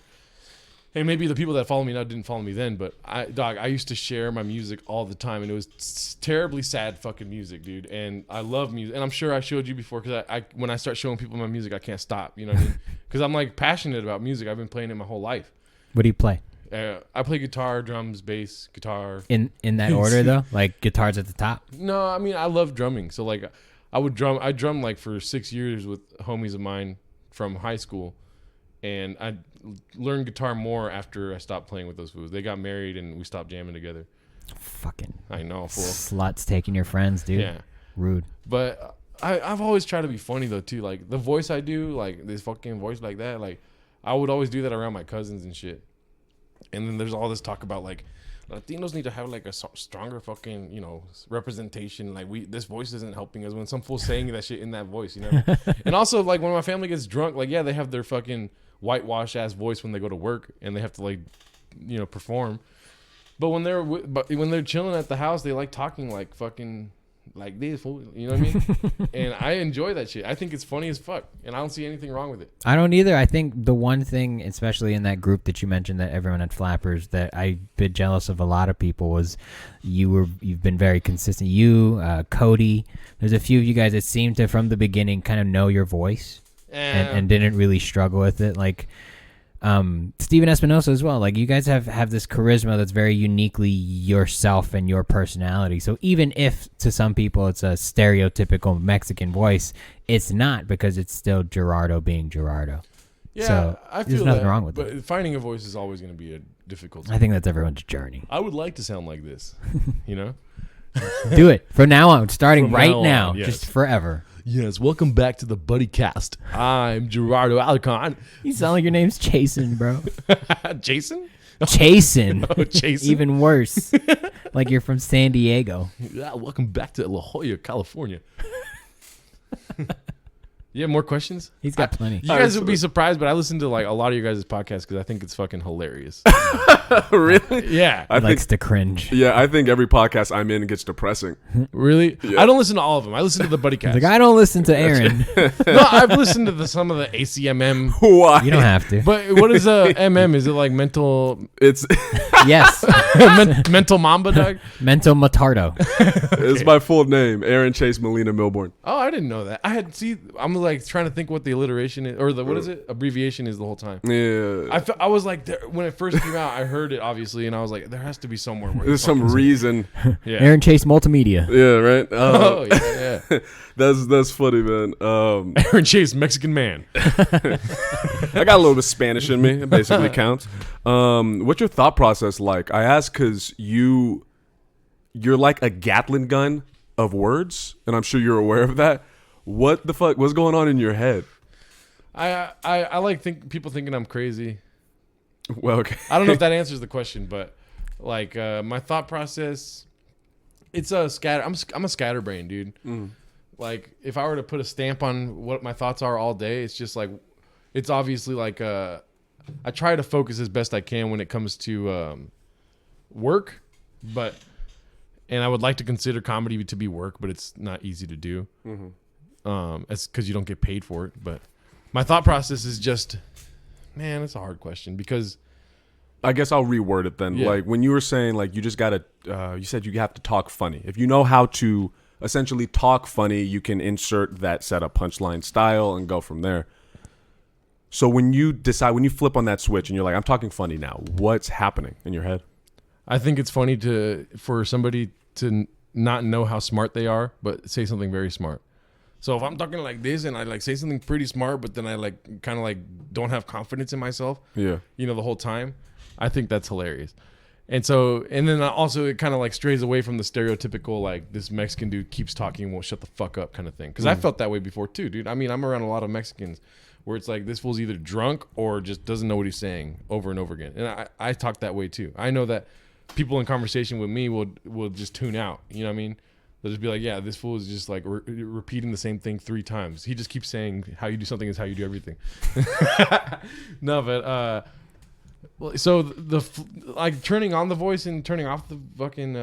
And maybe the people that follow me now didn't follow me then, but I used to share my music all the time, and it was terribly sad fucking music, dude. And I love music, and I'm sure I showed you before because I when I start showing people my music, I can't stop. You know what I mean? Because I'm like passionate about music. I've been playing it my whole life. What do you play? I play guitar, drums, bass, guitar. In that order though, like guitars at the top. No, I mean I love drumming. So like I drummed like for 6 years with homies of mine from high school, and I learned guitar more after I stopped playing with those fools. They got married and we stopped jamming together. Fucking I know, fool. Sluts taking your friends, dude. Yeah. Rude. But I've always tried to be funny though too. Like the voice I do, like this fucking voice like that, like I would always do that around my cousins and shit. And then there's all this talk about like Latinos need to have like a stronger fucking, representation. Like this voice isn't helping us when some fool's saying that shit in that voice, And also like when my family gets drunk, like, yeah, they have their fucking whitewash ass voice when they go to work and they have to like, perform. But when they're chilling at the house, they like talking like fucking like this, fool, you know what I mean? And I enjoy that shit. I think it's funny as fuck, and I don't see anything wrong with it. I don't either. I think the one thing, especially in that group that you mentioned, that everyone had flappers, that I've been jealous of a lot of people was you've been very consistent. You, Cody, there's a few of you guys that seem to from the beginning kind of know your voice and didn't really struggle with it. Like Steven Espinosa as well. Like you guys have this charisma that's very uniquely yourself and your personality. So even if to some people it's a stereotypical Mexican voice, it's not, because it's still Gerardo being Gerardo. Yeah, so I feel there's nothing wrong with but it. Finding a voice is always going to be a difficult. I think that's everyone's journey. I would like to sound like this, Do it from now on, starting From right now now, on, yes. just forever. Yes, welcome back to the Buddycast. I'm Gerardo Alarcon. You sound like your name's Chasen, bro. Jason? Chasen. Oh, Jason. Even worse. Like you're from San Diego. Yeah, welcome back to La Jolla, California. You have more questions? He's got plenty. You guys would be surprised, but I listen to like a lot of your guys' podcasts because I think it's fucking hilarious. Really? Yeah. He likes to cringe. Yeah, I think every podcast I'm in gets depressing. Really? Yeah. I don't listen to all of them. I listen to the Buddycast. Like, I don't listen to Aaron. No, I've listened to some of the ACMM. Why? You don't have to. But what is a MM? Is it like mental It's Yes. mental mamba, dog? Mental Matardo. it's my full name, Aaron Chase Molina Milbourne. Oh, I didn't know that. I'm like trying to think what the alliteration is, or what is it? Abbreviation is the whole time. Yeah, I was like, when it first came out, I heard it obviously, and I was like, there has to be somewhere where there's some reason. Yeah. Aaron Chase Multimedia. Yeah, right. Oh yeah. That's funny, man. Aaron Chase, Mexican man. I got a little bit of Spanish in me. It basically counts. What's your thought process like? I ask because you're like a Gatling gun of words, and I'm sure you're aware of that. What the fuck? What's going on in your head? I like people thinking I'm crazy. Well, okay. I don't know if that answers the question, but like my thought process, it's a scatter. I'm a scatterbrain, dude. Mm. Like if I were to put a stamp on what my thoughts are all day, it's just like, it's obviously like I try to focus as best I can when it comes to work, and I would like to consider comedy to be work, but it's not easy to do. Mm-hmm. It's because you don't get paid for it. But my thought process is just, man, it's a hard question because I guess I'll reword it then. Yeah. Like when you were saying, like you just gotta, you said you have to talk funny. If you know how to essentially talk funny, you can insert that setup punchline style and go from there. So when you flip on that switch and you're like, I'm talking funny now, what's happening in your head? I think it's funny for somebody to not know how smart they are, but say something very smart. So if I'm talking like this and I like say something pretty smart, but then I like kind of like don't have confidence in myself, Yeah. the whole time, I think that's hilarious. And then also it kind of like strays away from the stereotypical like this Mexican dude keeps talking, won't shut the fuck up kind of thing. Because I felt that way before too, dude. I mean, I'm around a lot of Mexicans where it's like this fool's either drunk or just doesn't know what he's saying over and over again. And I talk that way too. I know that people in conversation with me will just tune out. You know what I mean? They'll just be like, yeah, this fool is just like repeating the same thing 3 times. He just keeps saying how you do something is how you do everything. No, but so like turning on the voice and turning off the fucking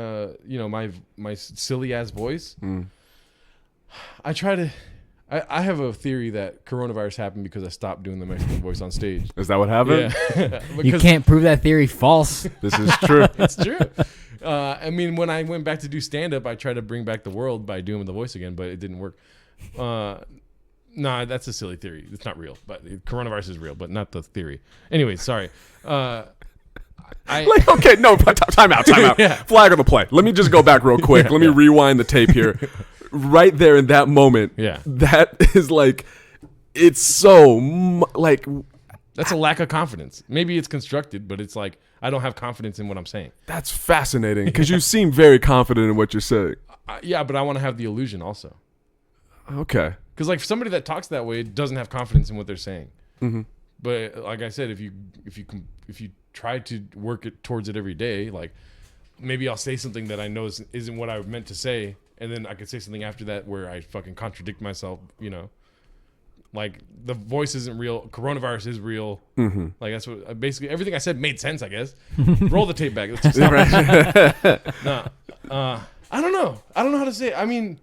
my silly ass voice. I try to I have a theory that coronavirus happened because I stopped doing the Mexican voice on stage. Is that what happened? Yeah. You can't prove that theory false. This is true. It's true. I mean, when I went back to do stand-up, I tried to bring back the world by doing the voice again, but it didn't work. Nah, that's a silly theory. It's not real, but coronavirus is real, but not the theory. Anyway, sorry. Okay, no, time out. Yeah. Flag on the play. Let me just go back real quick. Let me rewind the tape here. Right there in that moment, that is like, it's so like. That's a lack of confidence. Maybe it's constructed, but it's like, I don't have confidence in what I'm saying. That's fascinating because you seem very confident in what you're saying. Yeah, but I want to have the illusion also. Okay. Because like somebody that talks that way doesn't have confidence in what they're saying. Mm-hmm. But like I said, if you try to work it towards it every day, like maybe I'll say something that I know isn't what I meant to say, and then I could say something after that where I fucking contradict myself. You know, like the voice isn't real, coronavirus is real. Mm-hmm. Like that's what basically everything I said made sense. I guess. Roll the tape back. Let's just stop. I don't know. I don't know how to say it. I mean,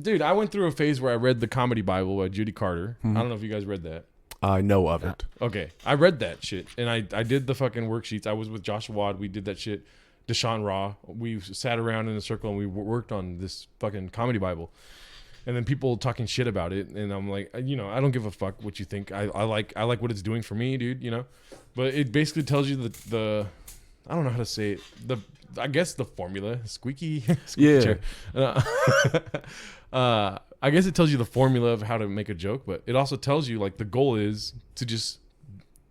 dude, I went through a phase where I read the Comedy Bible by Judy Carter. Mm-hmm. I don't know if you guys read that. I know of it. Okay, I read that shit, and I did the fucking worksheets. I was with Josh Wad. We did that shit. Deshaun Raw. We sat around in a circle and we worked on this fucking Comedy Bible. And then people talking shit about it, and I'm like, you know, I don't give a fuck what you think. I like what it's doing for me, dude. You know, but it basically tells you the I don't know how to say it. I guess the formula, squeaky chair. I guess it tells you the formula of how to make a joke, but it also tells you like the goal is to just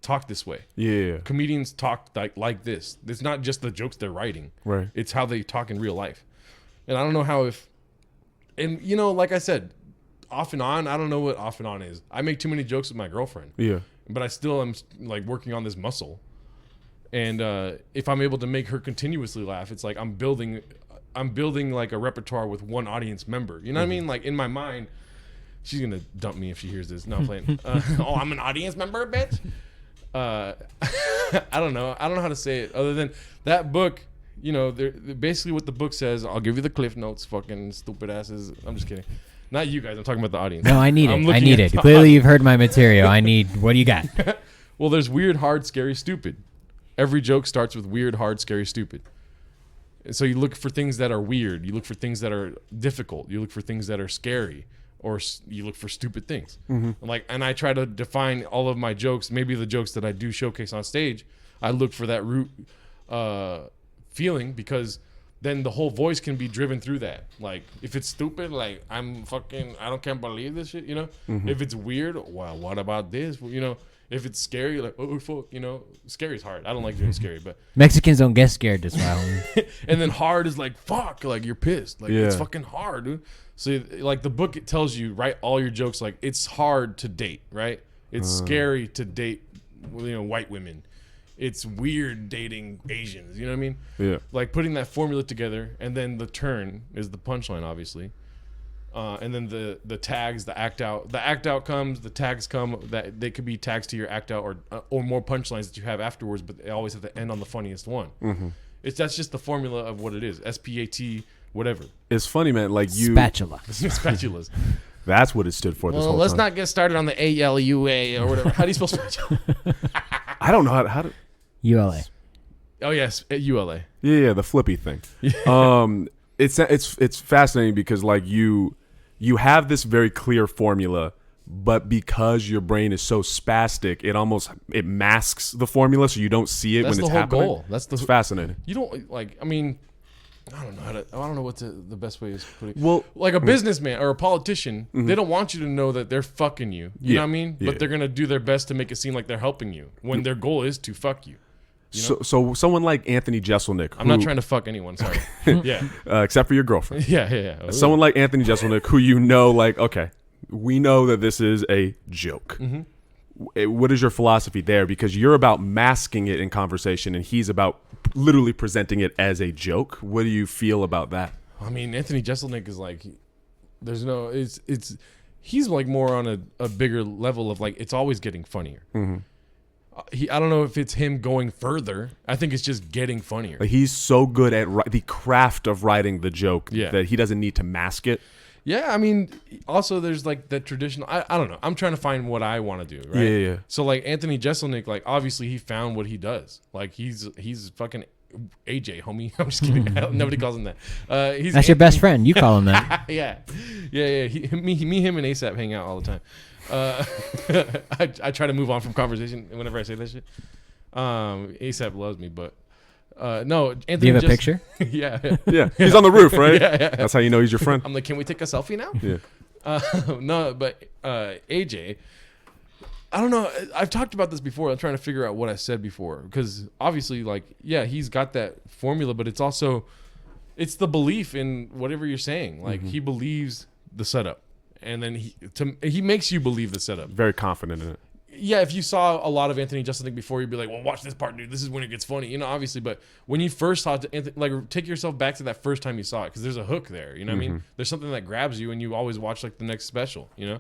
talk this way. Yeah. Comedians talk like this. It's not just the jokes they're writing. Right. It's how they talk in real life. And I don't know how and you know, like I said, off and on, I don't know what off and on is. I make too many jokes with my girlfriend. Yeah. But I still am like working on this muscle. And if I'm able to make her continuously laugh, it's like I'm building like a repertoire with one audience member. You know what I mean? Like in my mind, she's gonna dump me if she hears this. No, I'm playing. Oh, I'm an audience member, bitch. I don't know. I don't know how to say it other than that book. You know, basically what the book says. I'll give you the cliff notes. Fucking stupid asses. I'm just kidding. Not you guys. I'm talking about the audience. No, I need it. Clearly, you've heard my material. I need. What do you got? Well, there's weird, hard, scary, stupid. Every joke starts with weird, hard, scary, stupid. And so you look for things that are weird. You look for things that are difficult. You look for things that are scary, or you look for stupid things. Mm-hmm. And I try to define all of my jokes. Maybe the jokes that I do showcase on stage, I look for that root feeling, because then the whole voice can be driven through that. Like if it's stupid, like I can't believe this shit. You know. Mm-hmm. If it's weird, well, what about this? You know. If it's scary, like, oh, fuck, you know, scary is hard. I don't like doing scary, but Mexicans don't get scared this way. And then hard is like, fuck, like you're pissed. Like, it's fucking hard, dude. So, like, the book, it tells you, write all your jokes, like, it's hard to date, right? It's scary to date, you know, white women. It's weird dating Asians, you know what I mean? Yeah. Like, putting that formula together, and then the turn is the punchline, obviously. And then the tags, the act out comes, the tags come, that they could be tags to your act out or more punchlines that you have afterwards, but they always have to end on the funniest one. Mm-hmm. That's just the formula of what it is. SPAT, whatever. It's funny, man. Like you spatulas. That's what it stood for. This whole let's time. not get started on the ALUA or whatever. How do you spell spatula? I don't know how to. ULA. Oh yes, at ULA. Yeah, the flippy thing. It's fascinating because like you have this very clear formula, but because your brain is so spastic, it masks the formula, so you don't see it when it's happening. Goal. It's fascinating. You don't like. I mean, I don't know what the best way is to put it. Well, like a businessman or a politician, they don't want you to know that they're fucking you. You know what I mean? Yeah. But they're gonna do their best to make it seem like they're helping you when their goal is to fuck you. You know? So someone like Anthony Jeselnik. I'm not trying to fuck anyone. Sorry. Yeah. Except for your girlfriend. Yeah. Someone like Anthony Jeselnik, who you know, like, okay, we know that this is a joke. Mm-hmm. What is your philosophy there? Because you're about masking it in conversation, and he's about literally presenting it as a joke. What do you feel about that? I mean, Anthony Jeselnik is like, he's like more on a bigger level of like, it's always getting funnier. Mm-hmm. I don't know if it's him going further. I think it's just getting funnier. Like he's so good at the craft of writing the joke that he doesn't need to mask it. Yeah, I mean, also there's like that traditional. I don't know. I'm trying to find what I want to do. Right? Yeah. So like Anthony Jeselnik, like obviously he found what he does. Like he's fucking AJ, homie. I'm just kidding. Nobody calls him that. That's your best friend. You call him that. yeah. Me, him, and ASAP hang out all the time. I try to move on from conversation whenever I say that shit. ASAP loves me, but no. Anthony, do you have a picture? Yeah. Yeah. He's on the roof, right? Yeah. That's how you know he's your friend. I'm like, can we take a selfie now? Yeah. No, but AJ, I don't know. I've talked about this before. I'm trying to figure out what I said before because obviously, like, yeah, he's got that formula, but it's also it's the belief in whatever you're saying. Like he believes the setup, and then he makes you believe the setup. Very confident in it. Yeah, if you saw a lot of Anthony Jeselnik before, you'd be like, well, watch this part, dude. This is when it gets funny, you know, obviously. But when you first saw it, like, take yourself back to that first time you saw it because there's a hook there, you know what I mean? There's something that grabs you, and you always watch, like, the next special, you know?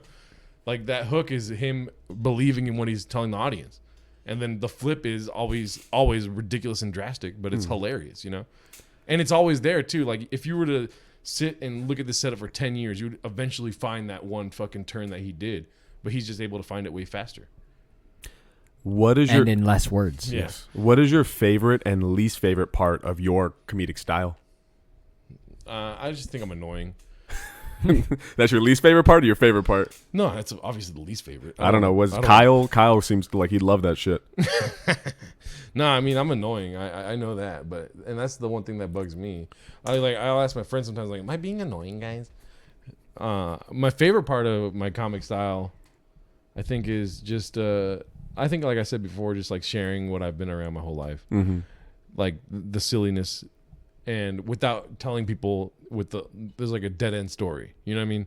Like, that hook is him believing in what he's telling the audience. And then the flip is always ridiculous and drastic, but it's hilarious, you know? And it's always there, too. Like, if you were to sit and look at this setup for 10 years, you would eventually find that one fucking turn that he did. But he's just able to find it way faster. What is and in less words. Yes. What is your favorite and least favorite part of your comedic style? I just think I'm annoying. That's your least favorite part or your favorite part? No, that's obviously the least favorite. I don't know. Was Kyle? Kyle seems like he'd love that shit. No, I mean, I'm annoying. I know that, and that's the one thing that bugs me. I'll ask my friends sometimes, like, am I being annoying, guys? My favorite part of my comic style, I think, is just I think, like I said before, just like sharing what I've been around my whole life, like the silliness, and without telling people there's like a dead end story. You know what I mean?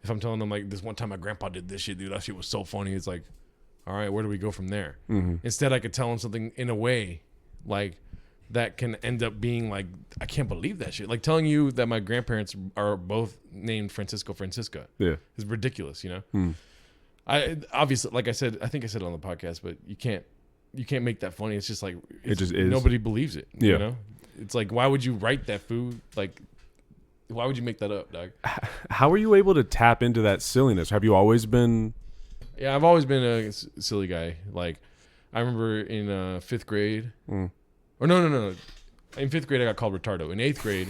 If I'm telling them like this one time my grandpa did this shit, dude, that shit was so funny. It's like, all right, where do we go from there? Instead, I could tell them something in a way like that can end up being like, I can't believe that shit. Like telling you that my grandparents are both named Francisca. Yeah, is ridiculous. You know. I obviously, like I said, I think I said it on the podcast, but you can't make that funny. It's just like it just is. Nobody believes it. Yeah. You know, it's like, why would you write that food? Like, why would you make that up, dog? How are you able to tap into that silliness? Have you always been? Yeah, I've always been a silly guy. Like, I remember in 5th grade, or no. In 5th grade, I got called retardo. In 8th grade.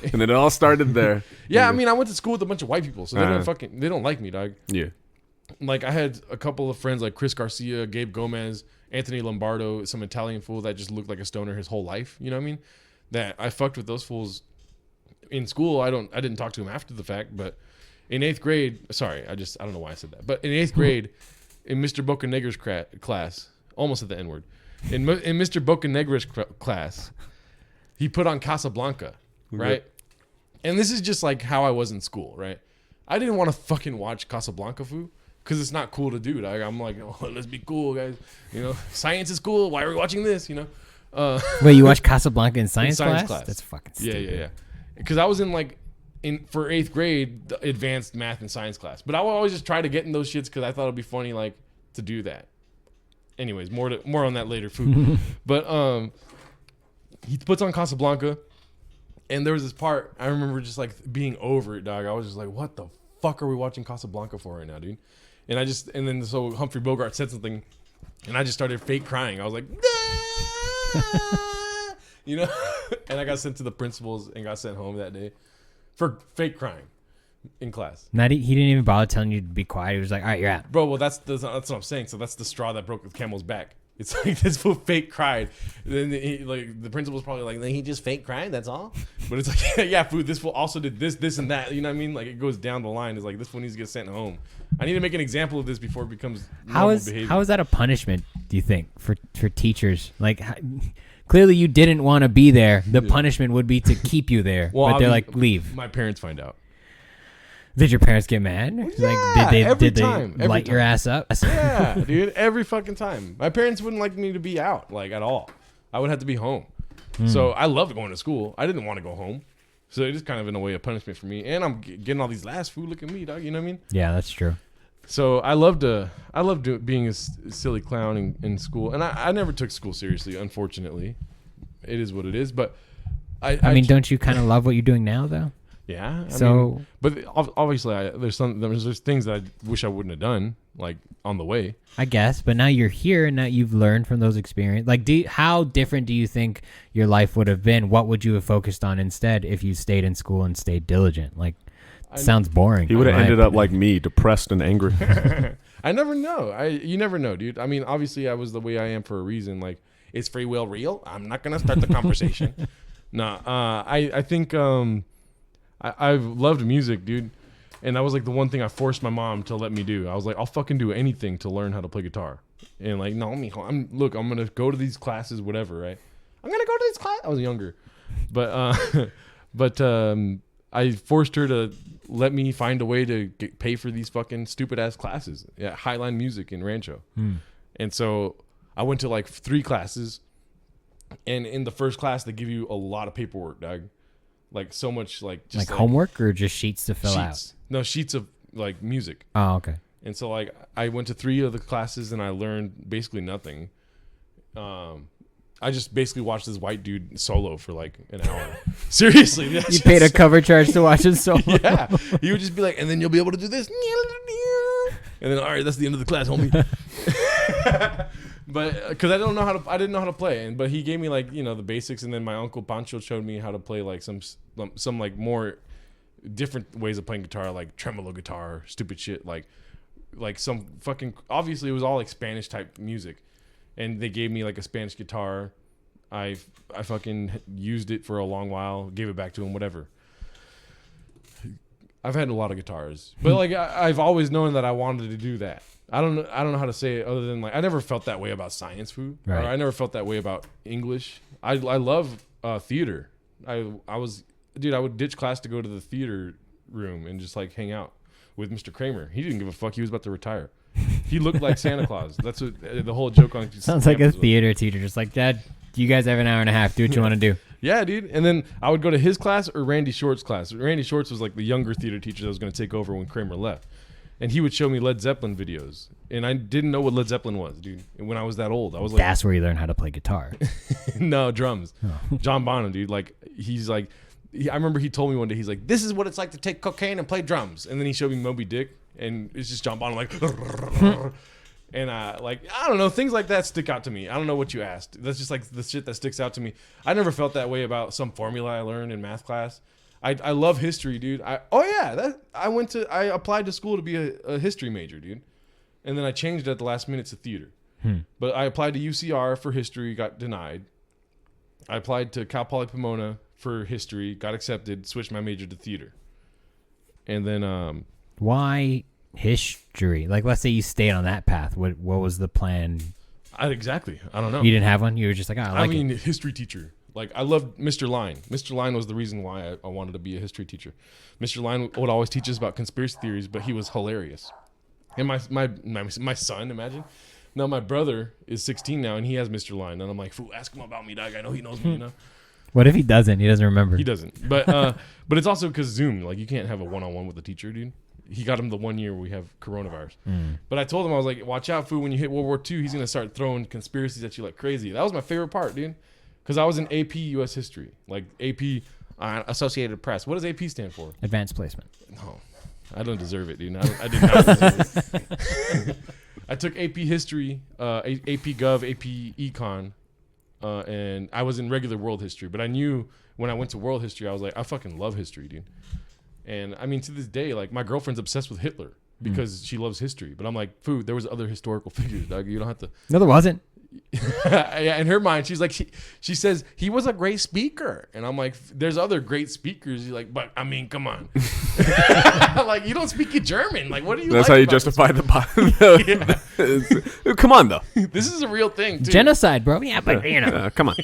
And then it all started there. Yeah, I mean, I went to school with a bunch of white people, so they don't like me, dog. Yeah. Like, I had a couple of friends like Chris Garcia, Gabe Gomez, Anthony Lombardo, some Italian fool that just looked like a stoner his whole life. You know what I mean? That I fucked with those fools in school. I didn't talk to them after the fact, but in 8th grade, sorry, I don't know why I said that. But in 8th grade, in Mr. Bocanegra's class, almost at the N-word, in Mr. Bocanegra's class, he put on Casablanca, right? And this is just like how I was in school, right? I didn't want to fucking watch Casablanca, fool. Because it's not cool to do. I'm like, oh, let's be cool, guys. You know, science is cool. Why are we watching this? You know. Wait, you watch Casablanca in science class? That's fucking stupid. Yeah. Because I was in for 8th grade, the advanced math and science class. But I would always just try to get in those shits because I thought it'd be funny, like, to do that. Anyways, more on that later, food. But he puts on Casablanca, and there was this part I remember just like being over it, dog. I was just like, what the fuck are we watching Casablanca for right now, dude? And then so Humphrey Bogart said something, and I just started fake crying. I was like, you know, and I got sent to the principals and got sent home that day for fake crying in class. He didn't even bother telling you to be quiet. He was like, all right, you're out. Bro, well, that's what I'm saying. So that's the straw that broke the camel's back. It's like this fool fake cried. Then the principal's probably like, he just fake cried, that's all? But it's like, yeah, fool, this fool also did this, and that. You know what I mean? Like, it goes down the line. It's like, this fool needs to get sent home. I need to make an example of this before it becomes normal behavior. How is that a punishment, do you think, for teachers? Like, clearly you didn't want to be there. The punishment would be to keep you there. Well, but they're like, leave. My parents find out. Did your parents get mad? Yeah, did they light your ass up? Yeah, dude, every fucking time. My parents wouldn't like me to be out, like, at all. I would have to be home. So I loved going to school. I didn't want to go home. So it is kind of in a way a punishment for me. And I'm getting all these last food. Look at me, dog. You know what I mean? Yeah, that's true. So I loved being a silly clown in school. And I never took school seriously, unfortunately. It is what it is. But I mean, don't you kind of love what you're doing now, though? Yeah. But obviously, there's things that I wish I wouldn't have done, like on the way. I guess, but now you're here, and now you've learned from those experiences. Like, how different do you think your life would have been? What would you have focused on instead if you stayed in school and stayed diligent? Like, sounds boring. He would have ended up like me, depressed and angry. I never know. You never know, dude. I mean, obviously, I was the way I am for a reason. Like, is free will real? I'm not gonna start the conversation. I think I've loved music, dude. And that was like the one thing I forced my mom to let me do. I was like, I'll fucking do anything to learn how to play guitar. And like, no, mijo, I'm gonna go to these classes, whatever, right? I'm gonna go to these classes. I was younger, but I forced her to let me find a way to pay for these fucking stupid ass classes at Highline Music in Rancho. And so I went to like 3 classes, and in the first class they give you a lot of paperwork, dog. Like so much, like just like homework or just sheets to fill out. No, sheets of like music. Oh, okay. And so like I went to 3 of the classes and I learned basically nothing. I just basically watched this white dude solo for like an hour. Seriously. You paid a cover charge to watch his solo? Yeah. He would just be like, and then you'll be able to do this. And then, all right, that's the end of the class, homie. But because I didn't know how to play, but he gave me like the basics, and then my uncle Pancho showed me how to play like some like more different ways of playing guitar, like tremolo guitar, stupid shit, like some fucking, obviously it was all like Spanish type music, and they gave me like a Spanish guitar. I fucking used it for a long while, gave it back to him, whatever. I've had a lot of guitars, but like I've always known that I wanted to do that. I don't know how to say it other than like I never felt that way about science food. Right. Or I never felt that way about English. I love theater. I would ditch class to go to the theater room and just like hang out with Mr. Kramer. He didn't give a fuck. He was about to retire. He looked like Santa Claus. That's what the whole joke on. Sounds like a theater teacher, just like, Dad, you guys have an hour and a half. Do what you want to do. Yeah, dude. And then I would go to his class or Randy Short's class. Randy Short's was like the younger theater teacher that was going to take over when Kramer left. And he would show me Led Zeppelin videos. And I didn't know what Led Zeppelin was, dude. And when I was that old, I was like... That's where you learn how to play guitar. No, drums. Oh. John Bonham, dude. Like, he's like... I remember he told me one day, he's like, this is what it's like to take cocaine and play drums. And then he showed me Moby Dick. And it's just John Bonham like... And like, I don't know, things like that stick out to me. I don't know what you asked. That's just like the shit that sticks out to me. I never felt that way about some formula I learned in math class. I love history, dude. I applied to school to be a history major, dude. And then I changed it at the last minute to theater. But I applied to UCR for history, got denied. I applied to Cal Poly Pomona for history, got accepted, switched my major to theater. And then why history? Like, let's say you stayed on that path. What was the plan? Exactly. I don't know. You didn't have one? You were just like, history teacher. Like, I loved Mr. Line. Mr. Line was the reason why I wanted to be a history teacher. Mr. Line would always teach us about conspiracy theories, but he was hilarious. And my son, imagine. Now, my brother is 16 now, and he has Mr. Line. And I'm like, fool, ask him about me, dog. I know he knows me, you know? What if he doesn't? He doesn't remember. He doesn't. But it's also because Zoom. Like, you can't have a one-on-one with a teacher, dude. He got him the 1 year we have coronavirus. But I told him, I was like, watch out, fool. When you hit World War II, he's going to start throwing conspiracies at you like crazy. That was my favorite part, dude. Because I was in AP U.S. History. Like, AP Associated Press. What does AP stand for? Advanced placement. No. I don't deserve it, dude. I did not deserve it. I took AP History, AP Gov, AP Econ, and I was in regular World History. But I knew when I went to World History, I was like, I fucking love history, dude. And I mean, to this day, like, my girlfriend's obsessed with Hitler because she loves history. But I'm like, food, there was other historical figures, dog. You don't have to. No, there wasn't. Yeah, in her mind, she's like, she says he was a great speaker, and I'm like, there's other great speakers. You're like, but I mean, come on, like, you don't speak German. Like, what do you? That's like how you about justify the. Come on, though. This is a real thing, too. Genocide, bro. Yeah, but you know, come on.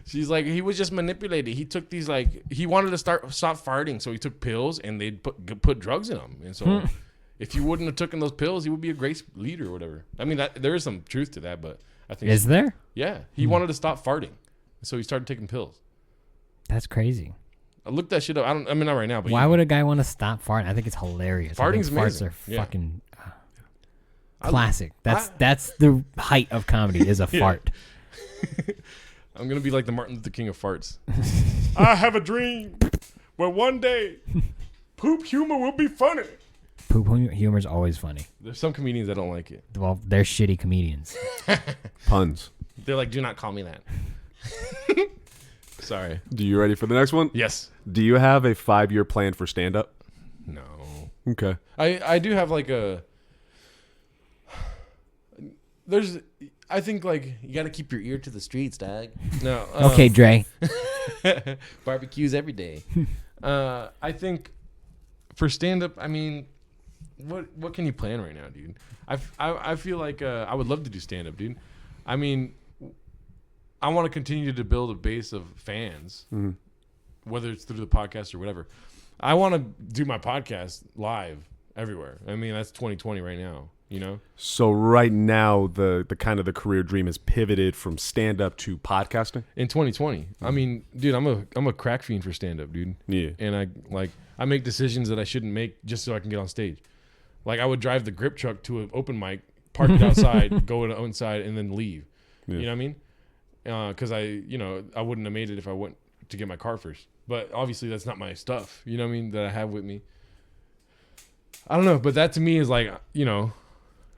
She's like, he was just manipulated. He took these, like, he wanted to stop farting, so he took pills, and they'd put drugs in him, and so if you wouldn't have taken those pills, he would be a great leader or whatever. I mean, there is some truth to that, but. I think is there? Yeah, he wanted to stop farting, so he started taking pills. That's crazy. I looked that shit up. I mean, not right now, but why would a guy want to stop farting? I think it's hilarious. Farting's amazing. Farts are fucking classic. That's the height of comedy is a fart. I'm gonna be like the Martin Luther King of farts. I have a dream But one day, poop humor will be funny. Poop humor is always funny. There's some comedians that don't like it. Well, they're shitty comedians. Puns. They're like, do not call me that. Sorry. Do you ready for the next one? Yes. Do you have a 5-year plan for stand-up? No. Okay. I do have like a. I think like you got to keep your ear to the streets, dog. No. Okay, Dre. Barbecues every day. I think for stand up, I mean, what can you plan right now, dude? I feel like I would love to do stand up, dude. I mean, I want to continue to build a base of fans, whether it's through the podcast or whatever. I want to do my podcast live everywhere. I mean, that's 2020 right now, you know? So right now, the kind of the career dream has pivoted from stand-up to podcasting? In 2020. I mean, dude, I'm a crack fiend for stand-up, dude. Yeah. And I make decisions that I shouldn't make just so I can get on stage. Like, I would drive the grip truck to an open mic, park it outside, go inside, and then leave. Yeah. You know what I mean? Because I wouldn't have made it if I went to get my car first. But obviously, that's not my stuff. You know what I mean? That I have with me. I don't know, but that to me is like, you know,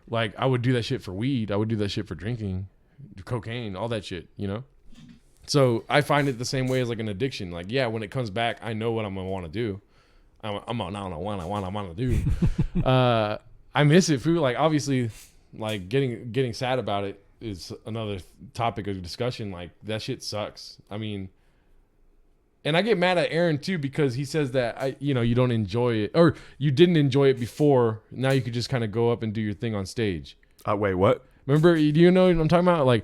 like I would do that shit for weed. I would do that shit for drinking, cocaine, all that shit, you know? So I find it the same way as like an addiction. Like, yeah, when it comes back, I know what I'm going to want to do. I want to do. I miss it, food. Like, obviously, like getting sad about it is another topic of discussion. Like, that shit sucks. I mean, and I get mad at Aaron too because he says that you don't enjoy it, or you didn't enjoy it before. Now you could just kind of go up and do your thing on stage. Wait, what? Remember? Do you know what I'm talking about? Like,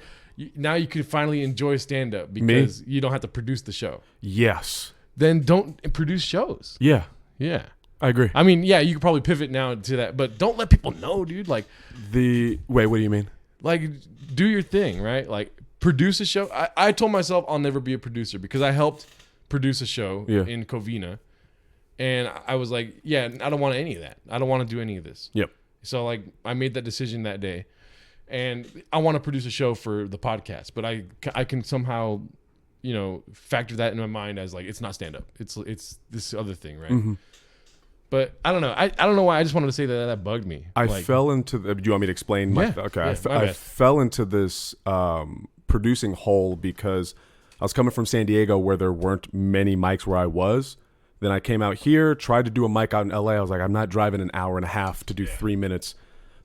now you could finally enjoy stand up because you don't have to produce the show. Yes. Then don't produce shows. Yeah. Yeah. I agree. I mean, yeah, you could probably pivot now to that, but don't let people know, dude. Like, wait, what do you mean? Like, do your thing, right? Like, produce a show. I told myself I'll never be a producer because I helped produce a show in Covina, and I was like, yeah, I don't want any of that. I don't want to do any of this. Yep. So like, I made that decision that day, and I want to produce a show for the podcast, but I can somehow, factor that in my mind as like, it's not stand up. It's this other thing, right? Mm-hmm. But I don't know. I don't know why. I just wanted to say that bugged me. I fell into do you want me to explain? Okay. Yeah, I fell into this producing hole because I was coming from San Diego where there weren't many mics where I was. Then I came out here, tried to do a mic out in LA. I was like, I'm not driving an hour and a half to do 3 minutes.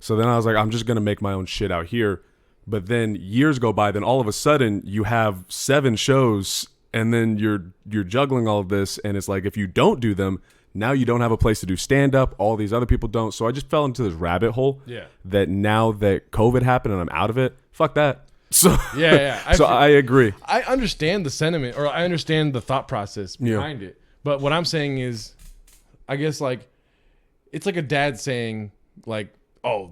So then I was like, I'm just going to make my own shit out here. But then years go by. Then all of a sudden you have 7 shows and then you're juggling all of this. And it's like, if you don't do them, now you don't have a place to do stand-up. All these other people don't. So I just fell into this rabbit hole that now that COVID happened and I'm out of it, fuck that. So yeah. I agree. I understand the sentiment, or I understand the thought process behind it. But what I'm saying is, I guess like, it's like a dad saying like, oh,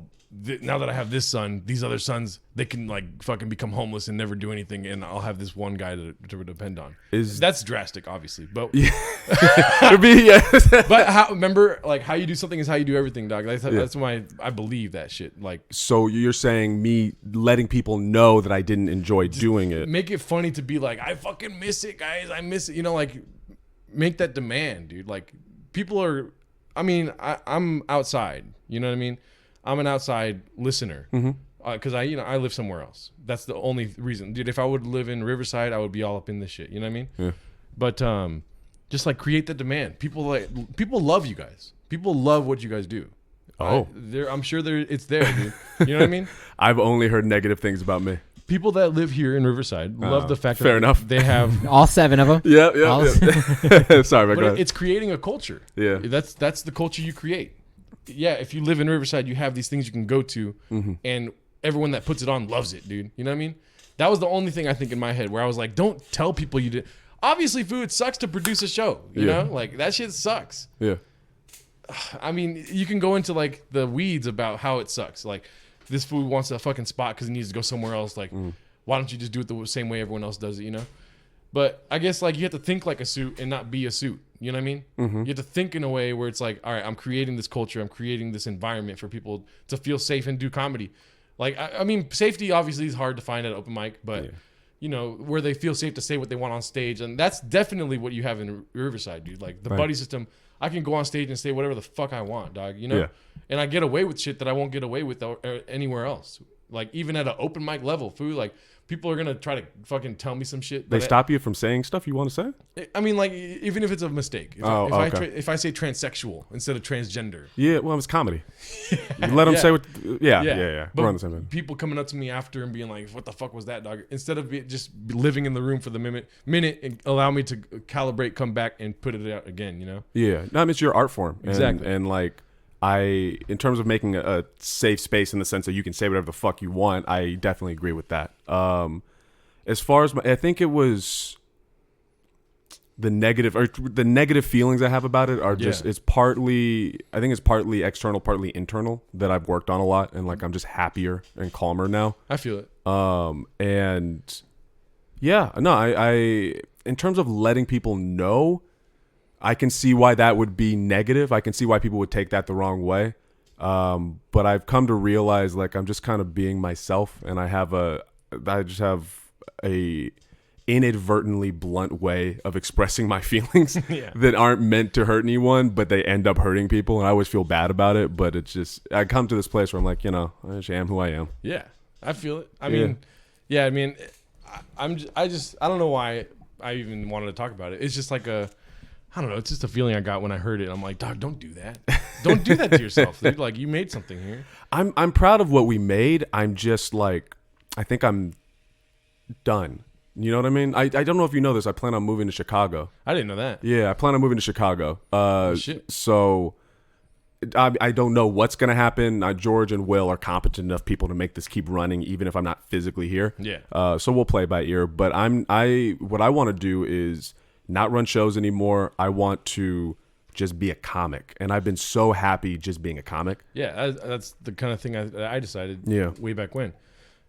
now that I have this son, these other sons, they can like fucking become homeless and never do anything, and I'll have this one guy to depend on. That's drastic, obviously, but but remember, like, how you do something is how you do everything, dog. That's why I believe that shit. Like, so you're saying me letting people know that I didn't enjoy doing it, make it funny to be like, I fucking miss it, guys. I miss it. Like, make that demand, dude. Like, people are. I mean, I'm outside. You know what I mean? I'm an outside listener because I live somewhere else. That's the only reason, dude. If I would live in Riverside, I would be all up in this shit. You know what I mean? Yeah. But just like create the demand. People love you guys. People love what you guys do. Oh, I'm sure it's there, dude. You know what I mean? I've only heard negative things about me. People that live here in Riverside love the fact fair that enough. They have all 7 of them. Yeah. Sorry, but it's creating a culture. Yeah, that's the culture you create. Yeah, if you live in Riverside, you have these things you can go to, and everyone that puts it on loves it, dude. You know what I mean? That was the only thing I think in my head where I was like, don't tell people you did. Obviously, food sucks to produce a show. You know? Like, that shit sucks. Yeah. I mean, you can go into, like, the weeds about how it sucks. Like, this food wants a fucking spot because it needs to go somewhere else. Like, why don't you just do it the same way everyone else does it, you know? But I guess, like, you have to think like a suit and not be a suit. You know what I mean? You have to think in a way where it's like, all right, I'm creating this culture. I'm creating this environment for people to feel safe and do comedy. Like, I mean, safety obviously is hard to find at open mic, but, you know, where they feel safe to say what they want on stage. And that's definitely what you have in Riverside, dude. Like the buddy system, I can go on stage and say whatever the fuck I want, dog, you know? Yeah. And I get away with shit that I won't get away with anywhere else. Like even at an open mic level, fool, like people are going to try to fucking tell me some shit. They stop you from saying stuff you want to say? I mean, like, even if it's a mistake. If I say transsexual instead of transgender. Yeah, well, it's comedy. You let them say what... Yeah. But We're on the same page. people coming up to me after and being like, what the fuck was that, dog? Instead of just living in the room for the minute and allow me to calibrate, come back, and put it out again, you know? Yeah. No, I mean, it's your art form. Exactly. And like, in terms of making a safe space in the sense that you can say whatever the fuck you want, I definitely agree with that. As far as I think it was the negative feelings I have about it are just, it's partly external, partly internal that I've worked on a lot. And like, I'm just happier and calmer now. I feel it. And yeah, no, I in terms of letting people know, I can see why that would be negative. I can see why people would take that the wrong way. But I've come to realize like I'm just kind of being myself, and I just have a inadvertently blunt way of expressing my feelings that aren't meant to hurt anyone, but they end up hurting people, and I always feel bad about it. But it's just, I come to this place where I'm like, you know, I just am who I am. Yeah, I feel it. I mean, I don't know why I even wanted to talk about it. It's just like I don't know. It's just a feeling I got when I heard it. I'm like, dog, don't do that. Don't do that to yourself, dude. Like, you made something here. I'm proud of what we made. I'm just like, I think I'm done. You know what I mean? I don't know if you know this. I plan on moving to Chicago. I didn't know that. Yeah, I plan on moving to Chicago. Shit. So I don't know what's going to happen. George and Will are competent enough people to make this keep running, even if I'm not physically here. Yeah. So we'll play by ear. But what I want to do is not run shows anymore. I want to just be a comic, and I've been so happy just being a comic. Yeah, that's the kind of thing I decided. Yeah. Way back when.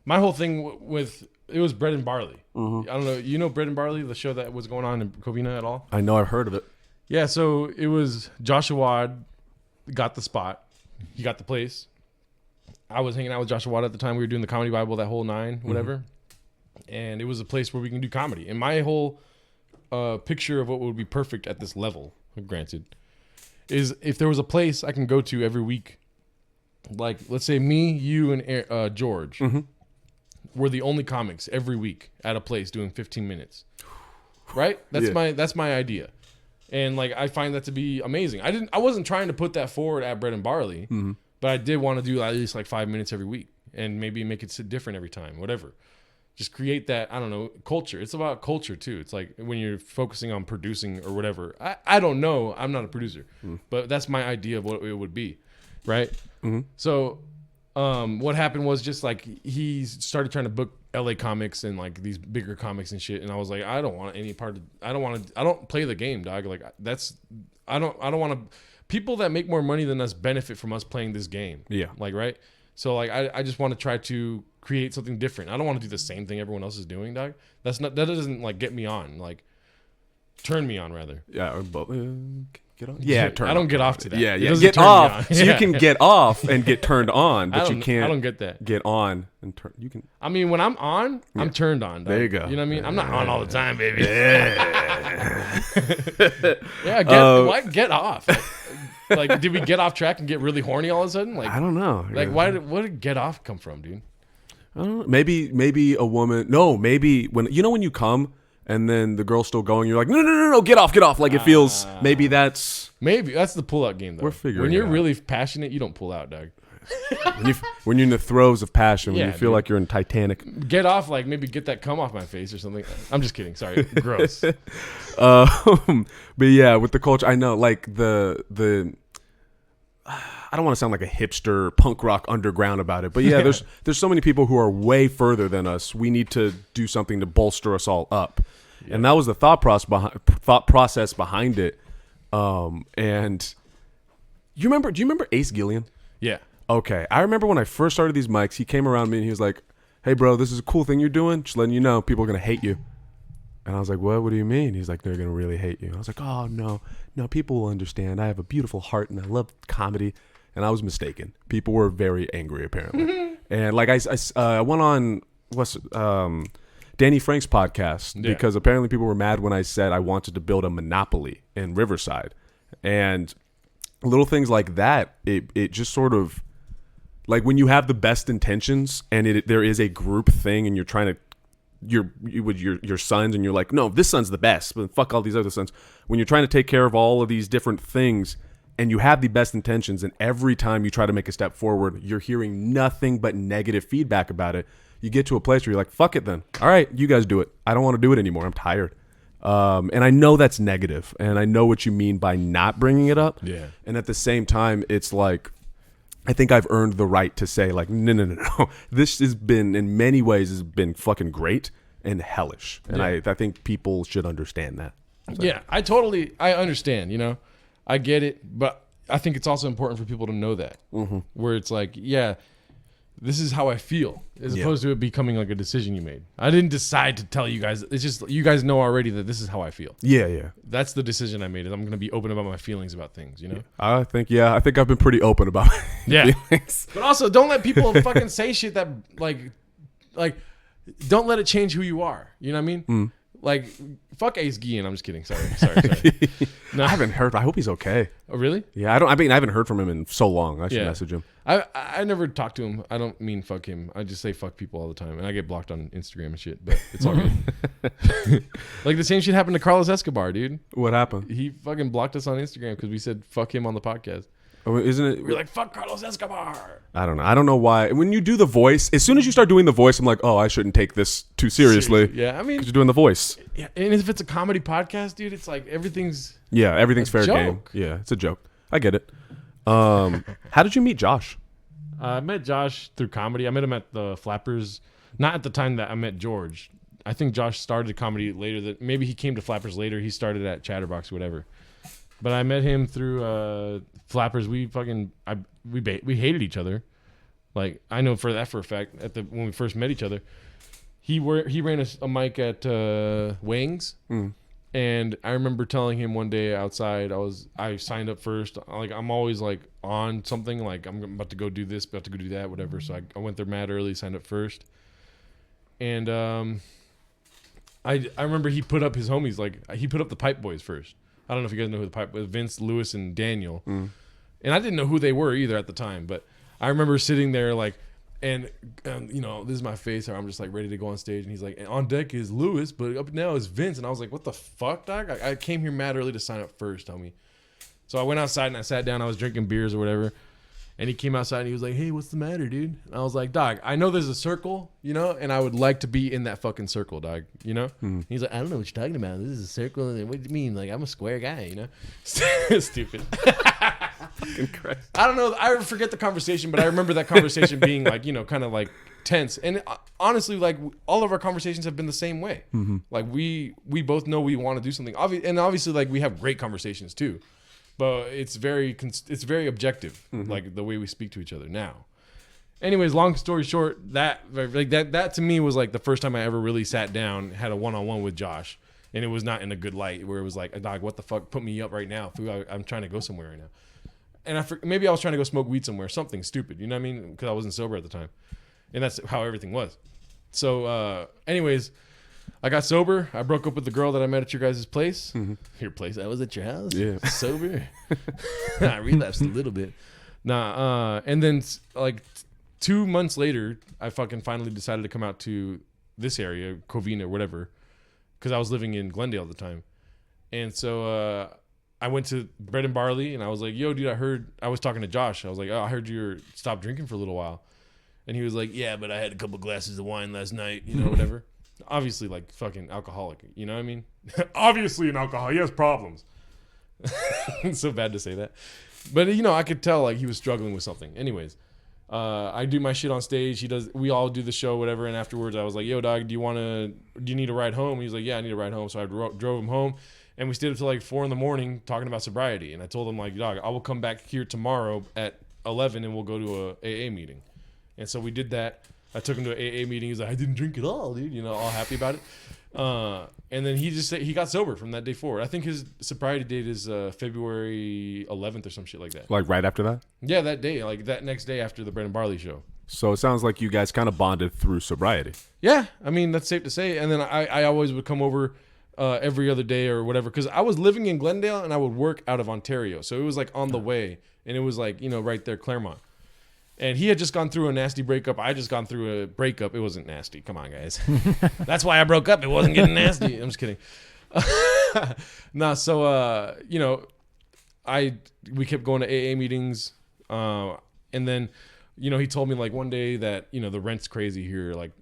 My whole thing with it was Bread and Barley. Mm-hmm. I don't know. You know Bread and Barley, the show that was going on in Covina at all? I know. I've heard of it. Yeah. So it was Joshua Wad got the spot. He got the place. I was hanging out with Joshua Wad at the time. We were doing the Comedy Bible, that whole 9, whatever. Mm-hmm. And it was a place where we can do comedy. And my whole picture of what would be perfect at this level, granted, is if there was a place I can go to every week, like let's say me, you, and George, we're the only comics every week at a place doing 15 minutes, right? That's my idea, and like I find that to be amazing. I wasn't trying to put that forward at Bread and Barley, but I did want to do at least like 5 minutes every week, and maybe make it different every time, whatever. Just create that, I don't know, culture. It's about culture too. It's like when you're focusing on producing or whatever. I don't know. I'm not a producer, but that's my idea of what it would be, right? Mm-hmm. So what happened was just like he started trying to book LA comics and like these bigger comics and shit, and I was like, I don't want any part of. I don't play the game, dog. Like I don't want to. People that make more money than us benefit from us playing this game. Yeah. Like, right. So like I just want to try to create something different. I don't want to do the same thing everyone else is doing, dog. That doesn't like get me on, like turn me on rather. Yeah, get on. Yeah, turn. I don't get off to that. Yeah, get off. So you can get off and get turned on, but you can't. I don't get that. Get on and turn. You can. I mean, when I'm on, I'm turned on, dog. There you go. You know what I mean? I'm not on all the time, baby. Yeah. Get off. Like, did we get off track and get really horny all of a sudden? Like, I don't know. Like, where did get off come from, dude? I don't know. Maybe a woman. No, maybe when you come and then the girl's still going, you're like, no, get off. Like it feels. Maybe that's the pull out game though. We're figuring. When you're really passionate, you don't pull out, dog. when you're in the throes of passion, when you feel like you're in Titanic, get off. Like maybe get that cum off my face or something. I'm just kidding. Sorry, gross. But yeah, with the culture, I know like the. I don't want to sound like a hipster punk rock underground about it, but yeah, there's so many people who are way further than us. We need to do something to bolster us all up, and that was the thought process behind it. And do you remember Ace Gillian? Yeah. Okay, I remember when I first started these mics, he came around me and he was like, "Hey, bro, this is a cool thing you're doing. Just letting you know, people are gonna hate you." And I was like, what do you mean? He's like, they're going to really hate you. And I was like, oh, no, people will understand. I have a beautiful heart and I love comedy. And I was mistaken. People were very angry, apparently. And like I went on, Danny Frank's podcast Yeah. because apparently people were mad when I said I wanted to build a monopoly in Riverside. And little things like that, it just sort of, like when you have the best intentions and there is a group thing and you're trying to, with your sons and you're like, no, this son's the best, but fuck all these other sons. When you're trying to take care of all of these different things and you have the best intentions, and every time you try to make a step forward, you're hearing nothing but negative feedback about it, you get to a place where you're like, fuck it then. All right, you guys do it. I don't want to do it anymore. I'm tired. And I know that's negative, and I know what you mean by not bringing it up. Yeah. And at the same time, it's like, I think I've earned the right to say, like, no. This has been, in many ways, has been fucking great and hellish. And Yeah. I think people should understand that. So. Yeah, I understand, you know. I get it, but I think it's also important for people to know that. Mm-hmm. Where it's like, yeah, this is how I feel, as opposed to it becoming like a decision you made. I didn't decide to tell you guys. It's just, you guys know already that this is how I feel. Yeah. That's the decision I made, is I'm going to be open about my feelings about things, you know? I think I've been pretty open about Yeah. feelings. But also, don't let people fucking say shit that, like, don't let it change who you are. You know what I mean? Mm. Like, fuck Ace Gian. I'm just kidding. Sorry. No. I haven't heard. I hope he's okay. Oh, really? Yeah, I haven't heard from him in so long. I should message him. I never talk to him. I don't mean fuck him. I just say fuck people all the time, and I get blocked on Instagram and shit. But it's all good. Like the same shit happened to Carlos Escobar, dude. What happened? He fucking blocked us on Instagram because we said fuck him on the podcast. Oh, isn't it? We're like, fuck Carlos Escobar. I don't know. I don't know why. When you do the voice, as soon as you start doing the voice, I'm like, oh, I shouldn't take this too seriously. Yeah, I mean, because you're doing the voice. Yeah, and if it's a comedy podcast, dude, it's like everything's. Yeah, everything's a fair game. joke. Yeah, it's a joke. I get it. How did you meet Josh? I met Josh through comedy. I met him at the Flappers. Not at the time that I met George. I think Josh started comedy later. That maybe he came to Flappers later. He started at Chatterbox, or whatever. But I met him through Flappers. We hated each other. Like, I know for a fact when we first met each other. He ran a mic at Wings. And I remember telling him one day outside, I signed up first. Like, I'm always like on something, like I'm about to go do this, about to go do that, whatever. So I went there mad early, signed up first. And I remember he put up his homies, like he put up the Pipe Boys first. I don't know if you guys know who the Pipe Boys, Vince, Lewis, and Daniel. And I didn't know who they were either at the time, but I remember sitting there like, and you know, this is my face, or I'm just like ready to go on stage, and he's like, and on deck is Lewis, but up now is Vince, and I was like, what the fuck, dog? I came here mad early to sign up first, homie. So I went outside and I sat down. I was drinking beers or whatever, and he came outside and he was like, hey, what's the matter, dude? And I was like, dog, I know there's a circle, you know, and I would like to be in that fucking circle, dog, you know? He's like, I don't know what you're talking about. This is a circle. What do you mean? Like, I'm a square guy, you know? Stupid. I don't know. I forget the conversation, but I remember that conversation being like, you know, kind of like tense. And honestly, like all of our conversations have been the same way. Like we both know we want to do something. And obviously, like we have great conversations too, but it's very objective, like the way we speak to each other now. Anyways, long story short, that to me was like the first time I ever really sat down, had a one-on-one with Josh, and it was not in a good light, where it was like, dog, what the fuck, put me up right now. I'm trying to go somewhere right now. And maybe I was trying to go smoke weed somewhere, something stupid, you know what I mean? Because I wasn't sober at the time. And that's how everything was. So, anyways, I got sober. I broke up with the girl that I met at your guys' place. Your place? I was at your house? Yeah. Sober? I relapsed a little bit. And then, like, 2 months later, I fucking finally decided to come out to this area, Covina, whatever, because I was living in Glendale at the time. And so, I went to Bread and Barley, and I was like, yo, dude, I was talking to Josh. I was like, oh, I heard you stopped drinking for a little while. And he was like, yeah, but I had a couple glasses of wine last night, you know, whatever. Obviously, like, fucking alcoholic, you know what I mean? Obviously an alcoholic. He has problems. It's so bad to say that. But, you know, I could tell, like, he was struggling with something. Anyways, I do my shit on stage. We all do the show, whatever. And afterwards, I was like, yo, dog, do you need a ride home? He's like, yeah, I need a ride home. So I drove him home. And we stayed up till like 4 a.m. talking about sobriety. And I told him, like, dog, I will come back here tomorrow at 11 and we'll go to a AA meeting. And so we did that. I took him to an AA meeting. He's like, I didn't drink at all, dude. You know, all happy about it. And then he got sober from that day forward. I think his sobriety date is February 11th or some shit like that. Like right after that? Yeah, that day. Like that next day after the Bread and Barley show. So it sounds like you guys kind of bonded through sobriety. Yeah, I mean that's safe to say. And then I always would come over every other day or whatever because I was living in Glendale and I would work out of Ontario, so it was like on the way, and it was like right there, Claremont. And he had just gone through a nasty breakup. I just gone through a breakup. It wasn't nasty. Come on, guys. That's why I broke up. It wasn't getting nasty. I'm just kidding. No, so we kept going to AA meetings, and then he told me like one day that the rent's crazy here. Like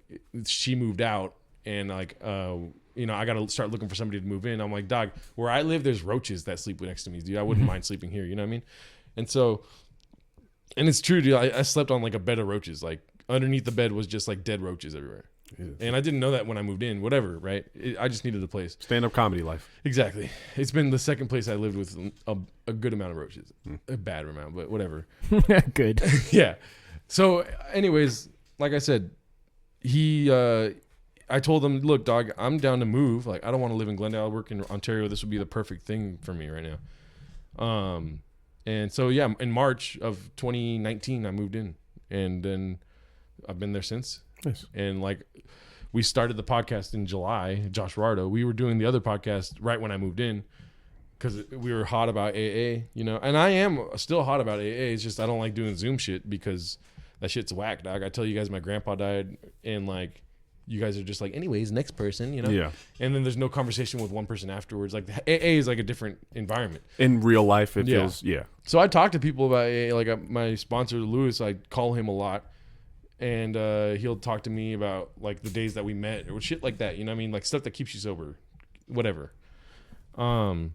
she moved out, and like I got to start looking for somebody to move in. I'm like, dog, where I live, there's roaches that sleep next to me, dude. I wouldn't mind sleeping here. You know what I mean? And so. And it's true, dude. I slept on like a bed of roaches. Like underneath the bed was just like dead roaches everywhere. Yeah. And I didn't know that when I moved in. Whatever, right? I just needed a place. Stand-up comedy life. Exactly. It's been the second place I lived with a good amount of roaches. A bad amount, but whatever. Good. Yeah. So, anyways, like I said, I told him, look, dog, I'm down to move. Like I don't want to live in Glendale. I work in Ontario. This would be the perfect thing for me right now. And so, yeah, in March of 2019, I moved in, and then I've been there since. Nice. And like, we started the podcast in July, Josh Gerardo. We were doing the other podcast right when I moved in because we were hot about AA, and I am still hot about AA. It's just I don't like doing Zoom shit because that shit's whack, dog. I tell you guys, my grandpa died, and like, you guys are just like, anyways, next person, Yeah. And then there's no conversation with one person afterwards. Like AA is like a different environment. In real life, it feels, yeah. So I talk to people about AA. Like my sponsor, Lewis, I call him a lot. And he'll talk to me about like the days that we met or shit like that. You know what I mean? Like stuff that keeps you sober, whatever. And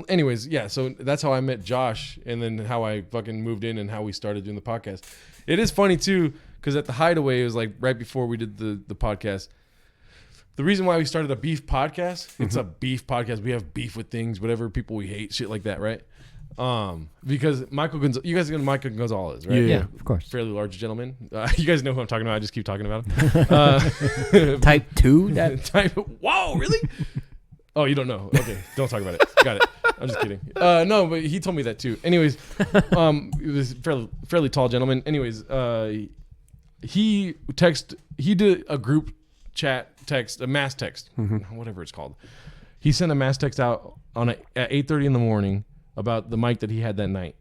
anyways, yeah. So that's how I met Josh, and then how I fucking moved in and how we started doing the podcast. It is funny too, because at the Hideaway, it was like right before we did the podcast. The reason why we started a beef podcast, it's a beef podcast. We have beef with things, whatever people we hate, shit like that, right? Because you guys know Michael Gonzalez, right? Yeah, of course. Fairly large gentleman. You guys know who I'm talking about. I just keep talking about him. Type 2? Whoa, really? Oh, you don't know. Okay, don't talk about it. Got it. I'm just kidding. No, but he told me that too. Anyways, he was fairly tall gentleman. Anyways, he did a group chat text, a mass text, whatever it's called. He sent a mass text out at 8:30 in the morning about the mic that he had that night.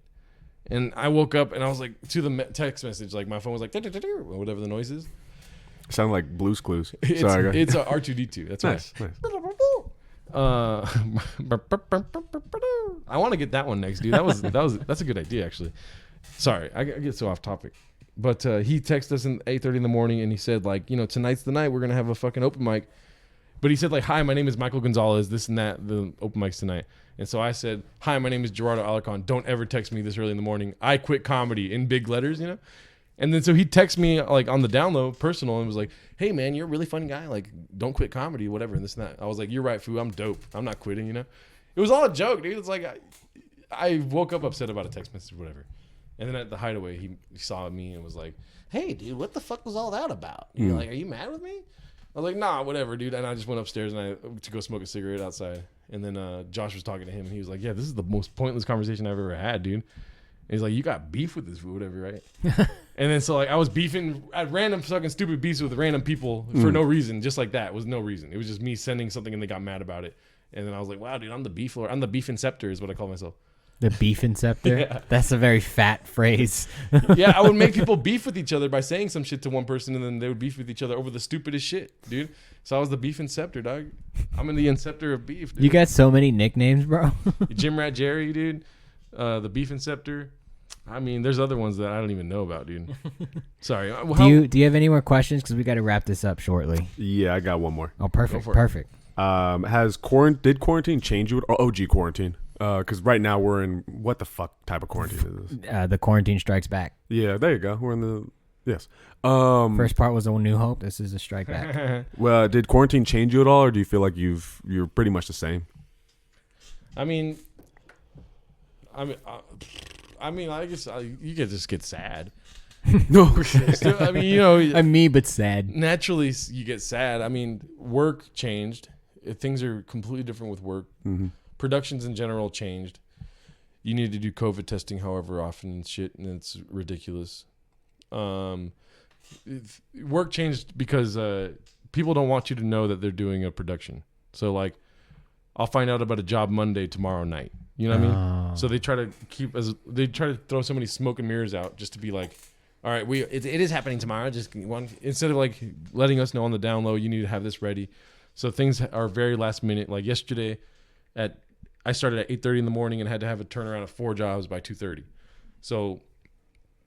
And I woke up and I was like, to the text message, like my phone was like, whatever the noise is. Sound like Blue's Clues. Sorry, it's a R2D2. That's nice. I want to get that one next, dude. That's a good idea, actually. Sorry, I get so off topic. But he texted us at 8:30 in the morning, and he said, like, tonight's the night. We're gonna have a fucking open mic. But he said, like, hi, my name is Michael Gonzalez. This and that. The open mic's tonight. And so I said, hi, my name is Gerardo Alarcon. Don't ever text me this early in the morning. I quit comedy, in big letters, And then so he texted me like on the download, personal, and was like, hey man, you're a really funny guy. Like, don't quit comedy, whatever, and this and that. I was like, you're right, foo. I'm dope. I'm not quitting, It was all a joke, dude. It's like I woke up upset about a text message or whatever. And then at the Hideaway, he saw me and was like, hey dude, what the fuck was all that about? You're like, are you mad with me? I was like, nah, whatever, dude. And I just went upstairs to go smoke a cigarette outside. And then Josh was talking to him, and he was like, yeah, this is the most pointless conversation I've ever had, dude. And he's like, you got beef with this fool, whatever, right? And then so like I was beefing at random fucking stupid beefs with random people for no reason, just like that. It was no reason. It was just me sending something and they got mad about it. And then I was like, wow, dude, I'm the beef lord. I'm the beef inceptor is what I call myself. The beef inceptor? Yeah. That's a very fat phrase. Yeah, I would make people beef with each other by saying some shit to one person, and then they would beef with each other over the stupidest shit, dude. So I was the beef inceptor, dog. I'm in the inceptor of beef, dude. You got so many nicknames, bro. Jim Rat Jerry, dude. The beef inceptor. I mean, there's other ones that I don't even know about, dude. Sorry. Do you have any more questions? Because we got to wrap this up shortly. Yeah, I got one more. Oh, perfect. Perfect. Did quarantine change you? Or OG quarantine? Because right now we're in what the fuck type of quarantine is this? The quarantine strikes back. Yeah, there you go. We're in the yes. First part was a New Hope. This is a strike back. Well, did quarantine change you at all, or do you feel like you're pretty much the same? I mean, I guess you can just get sad. No, Still, I mean, I'm me, but sad. Naturally, you get sad. I mean, work changed. Things are completely different with work. Mm-hmm. Productions in general changed. You need to do COVID testing however often and shit, and it's ridiculous. Work changed because people don't want you to know that they're doing a production. So like, I'll find out about a job Monday tomorrow night. You know what I mean? So they try to throw so many smoke and mirrors out just to be like, all right, it is happening tomorrow. Just instead of like letting us know on the down low, you need to have this ready. So things are very last minute. Like yesterday, I started at 8:30 in the morning and had to have a turnaround of 4 jobs by 2:30. So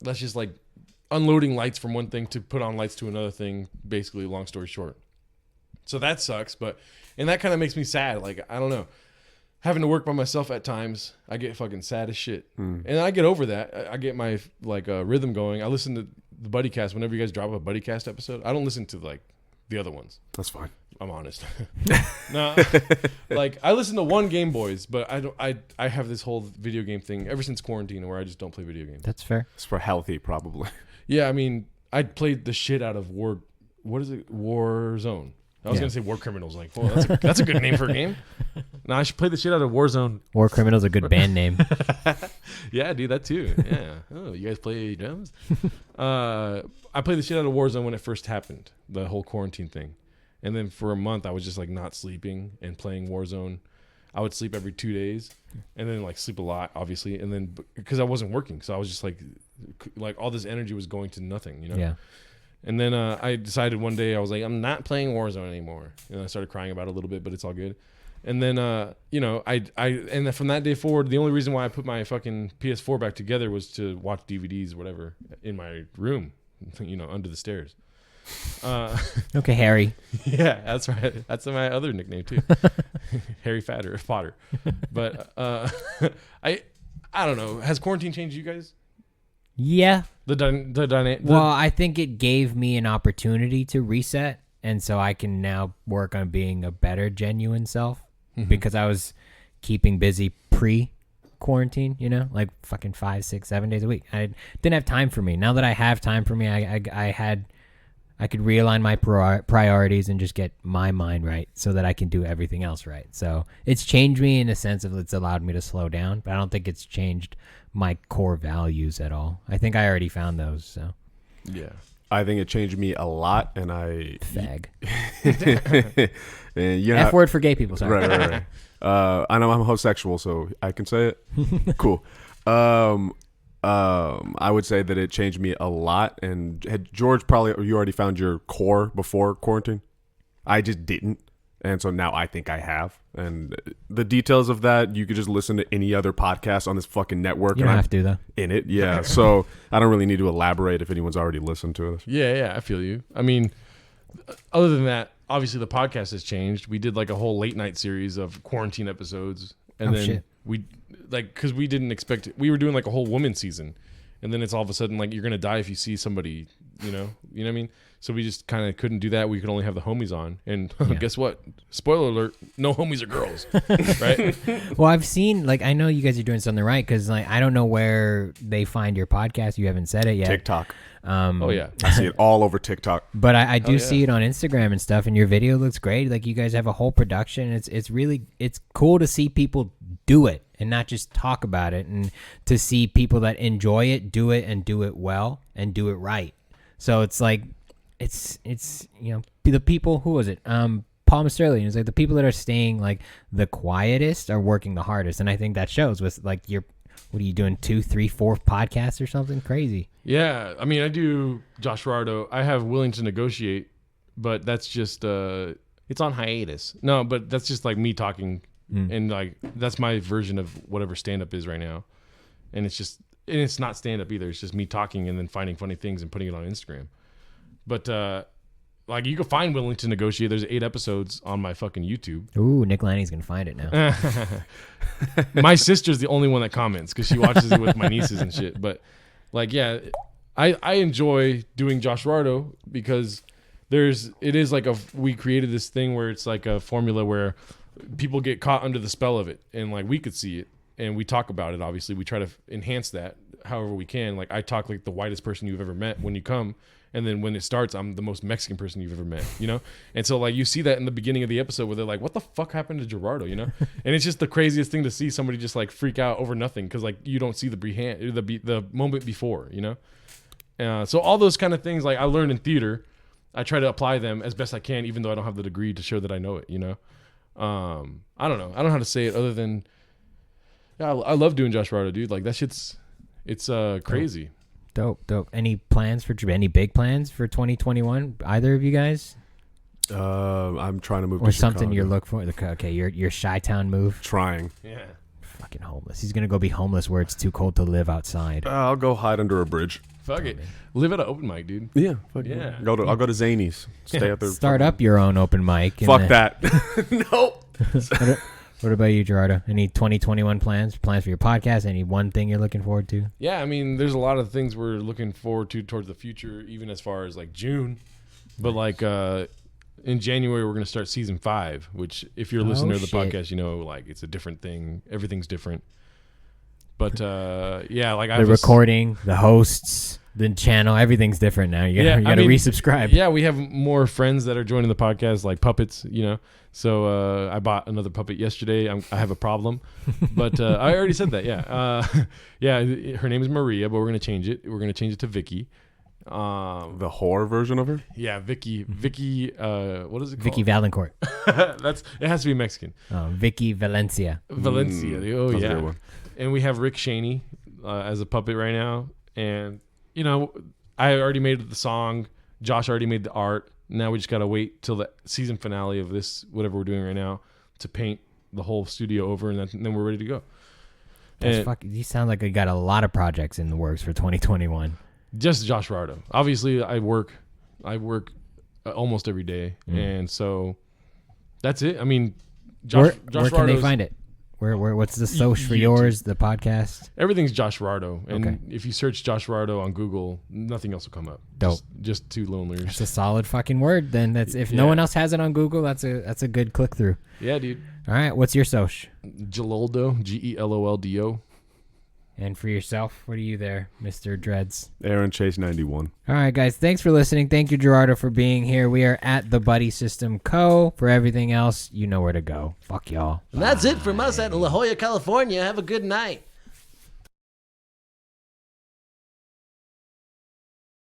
that's just like unloading lights from one thing to put on lights to another thing. Basically, long story short. So that sucks, and that kind of makes me sad. Like I don't know. Having to work by myself at times, I get fucking sad as shit. And I get over that. I get my rhythm going. I listen to the Buddycast whenever you guys drop a Buddycast episode. I don't listen to like the other ones. That's fine. I'm honest. No, like I listen to one Game Boys, but I don't. I have this whole video game thing ever since quarantine where I just don't play video games. That's fair. It's for healthy, probably. Yeah, I mean, I played the shit out of Warzone. I was gonna say War Criminals. Like, well, that's a good name for a game. No, I should play the shit out of Warzone. War Criminals a good band name. Yeah, dude, that too. Yeah. Oh, you guys play drums? I played the shit out of Warzone when it first happened, the whole quarantine thing, and then for a month I was just like not sleeping and playing Warzone. I would sleep every 2 days, and then like sleep a lot, obviously, and then because I wasn't working, so I was just like all this energy was going to nothing, you know. Yeah. And then I decided one day I was like, I'm not playing Warzone anymore. And I started crying about it a little bit, but it's all good. And then and from that day forward, the only reason why I put my fucking PS4 back together was to watch DVDs or whatever in my room, under the stairs. Okay, Harry. Yeah, that's right. That's my other nickname too, Harry Potter. But I don't know. Has quarantine changed you guys? Yeah. Well, I think it gave me an opportunity to reset, and so I can now work on being a better, genuine self because I was keeping busy pre-quarantine, like fucking 5, 6, 7 days a week. I didn't have time for me. Now that I have time for me, I could realign my priorities and just get my mind right so that I can do everything else right. So it's changed me in a sense of it's allowed me to slow down, but I don't think it's changed my core values at all. I think I already found those. So yeah, I think it changed me a lot, and fag. And F word for gay people. Sorry. Right. I know I'm homosexual, so I can say it. Cool. I would say that it changed me a lot. And George, you already found your core before quarantine. I just didn't. And so now I think I have. And the details of that, you could just listen to any other podcast on this fucking network. You don't have to, though. In it, yeah. So I don't really need to elaborate if anyone's already listened to it. Yeah, I feel you. I mean, other than that, obviously the podcast has changed. We did like a whole late night series of quarantine episodes. And then we, because we didn't expect it. We were doing like a whole woman season. And then it's all of a sudden like you're going to die if you see somebody, you know what I mean? So we just kind of couldn't do that. We could only have the homies on. And guess what? Spoiler alert, no homies are girls, right? Well, I've seen, I know you guys are doing something right because, I don't know where they find your podcast. You haven't said it yet. TikTok. Oh, yeah. I see it all over TikTok. But I do see it on Instagram and stuff, and your video looks great. Like, you guys have a whole production. It's cool to see people do it and not just talk about it, and to see people that enjoy it and do it well and do it right. So it's like, it's the people, who was it? Paul Masterlian is like the people that are staying the quietest are working the hardest, and I think that shows with what are you doing, 2, 3, 4 podcasts or something crazy? Yeah, I mean, I do Josh Gerardo. I have Willing to Negotiate, but that's just it's on hiatus. No, but that's just me talking, and that's my version of whatever stand up is right now, and it's not stand up either. It's just me talking and then finding funny things and putting it on Instagram. But you can find Willing to Negotiate. There's 8 episodes on my fucking YouTube. Ooh, Nick Lanny's gonna find it now. My sister's the only one that comments because she watches it with my nieces and shit. But I enjoy doing Josh Gerardo because we created this thing where it's like a formula where people get caught under the spell of it, and we could see it and we talk about it. Obviously, we try to enhance that however we can. I talk like the whitest person you've ever met when you come. And then when it starts, I'm the most Mexican person you've ever met, And so you see that in the beginning of the episode where they're like, what the fuck happened to Gerardo, And it's just the craziest thing to see somebody just freak out over nothing because you don't see the moment before, So all those kind of things, like I learned in theater, I try to apply them as best I can, even though I don't have the degree to show that I know it. You know, I don't know. I don't know how to say it other than, yeah, I love doing Josh Rado, dude. Like that shit's, it's crazy. Dope. Any big plans for 2021? Either of you guys? I'm trying to move Or to something Chicago. you're looking for? Okay, your Chi-Town move. Trying. Yeah. Fucking homeless. He's gonna go be homeless where it's too cold to live outside. I'll go hide under a bridge. Fuck it. Live at an open mic, dude. Yeah. Yeah. I'll go to Zany's. Stay out there. Start up your own open mic. and Fuck then- that. Nope. What about you, Gerardo? Any 2021 plans? Plans for your podcast? Any one thing you're looking forward to? Yeah, I mean, there's a lot of things we're looking forward to towards the future, even as far as like June. But like in January, we're going to start season 5, which if you're a listener to the shit. podcast, you know, like it's a different thing. Everything's different. But yeah, like The recording, the hosts, the channel, everything's different now. You gotta resubscribe. Yeah, we have more friends that are joining the podcast, like puppets, you know. So I bought another puppet yesterday. I have a problem, but I already said that. Yeah, yeah. Her name is Maria, but we're gonna change it. We're gonna change it to Vicky. The whore version of her? Yeah, Vicky. Vicky. What is it called? Vicky Valancourt. It has to be Mexican. Vicky Valencia. Valencia. Oh That's a yeah. good one. And we have Rick Shaney as a puppet right now. And, you know, I already made the song. Josh already made the art. Now we just got to wait till the season finale of this, whatever we're doing right now, to paint the whole studio over. And then we're ready to go. You sound like you got a lot of projects in the works for 2021. Just Josh Rado. Obviously, I work almost every day. And so that's it. I mean, Where Josh can they Rado's- find it? What's the social for YouTube. yours, the podcast? Everything's Josh Rado. And Okay. if you search Josh Rado on Google, nothing else will come up. Dope. Just two loners. It's a solid fucking word. Then that's if no Yeah. one else has it on Google, that's a good click through. Yeah, dude. All right, what's your social? Geloldo, Geloldo. And for yourself, what are you there, Mr. Dreads? Aaron Chase 91. All right, guys. Thanks for listening. Thank you, Gerardo, for being here. We are at the Buddy System Co. For everything else, you know where to go. Fuck y'all. And that's it from us at La Jolla, California. Have a good night.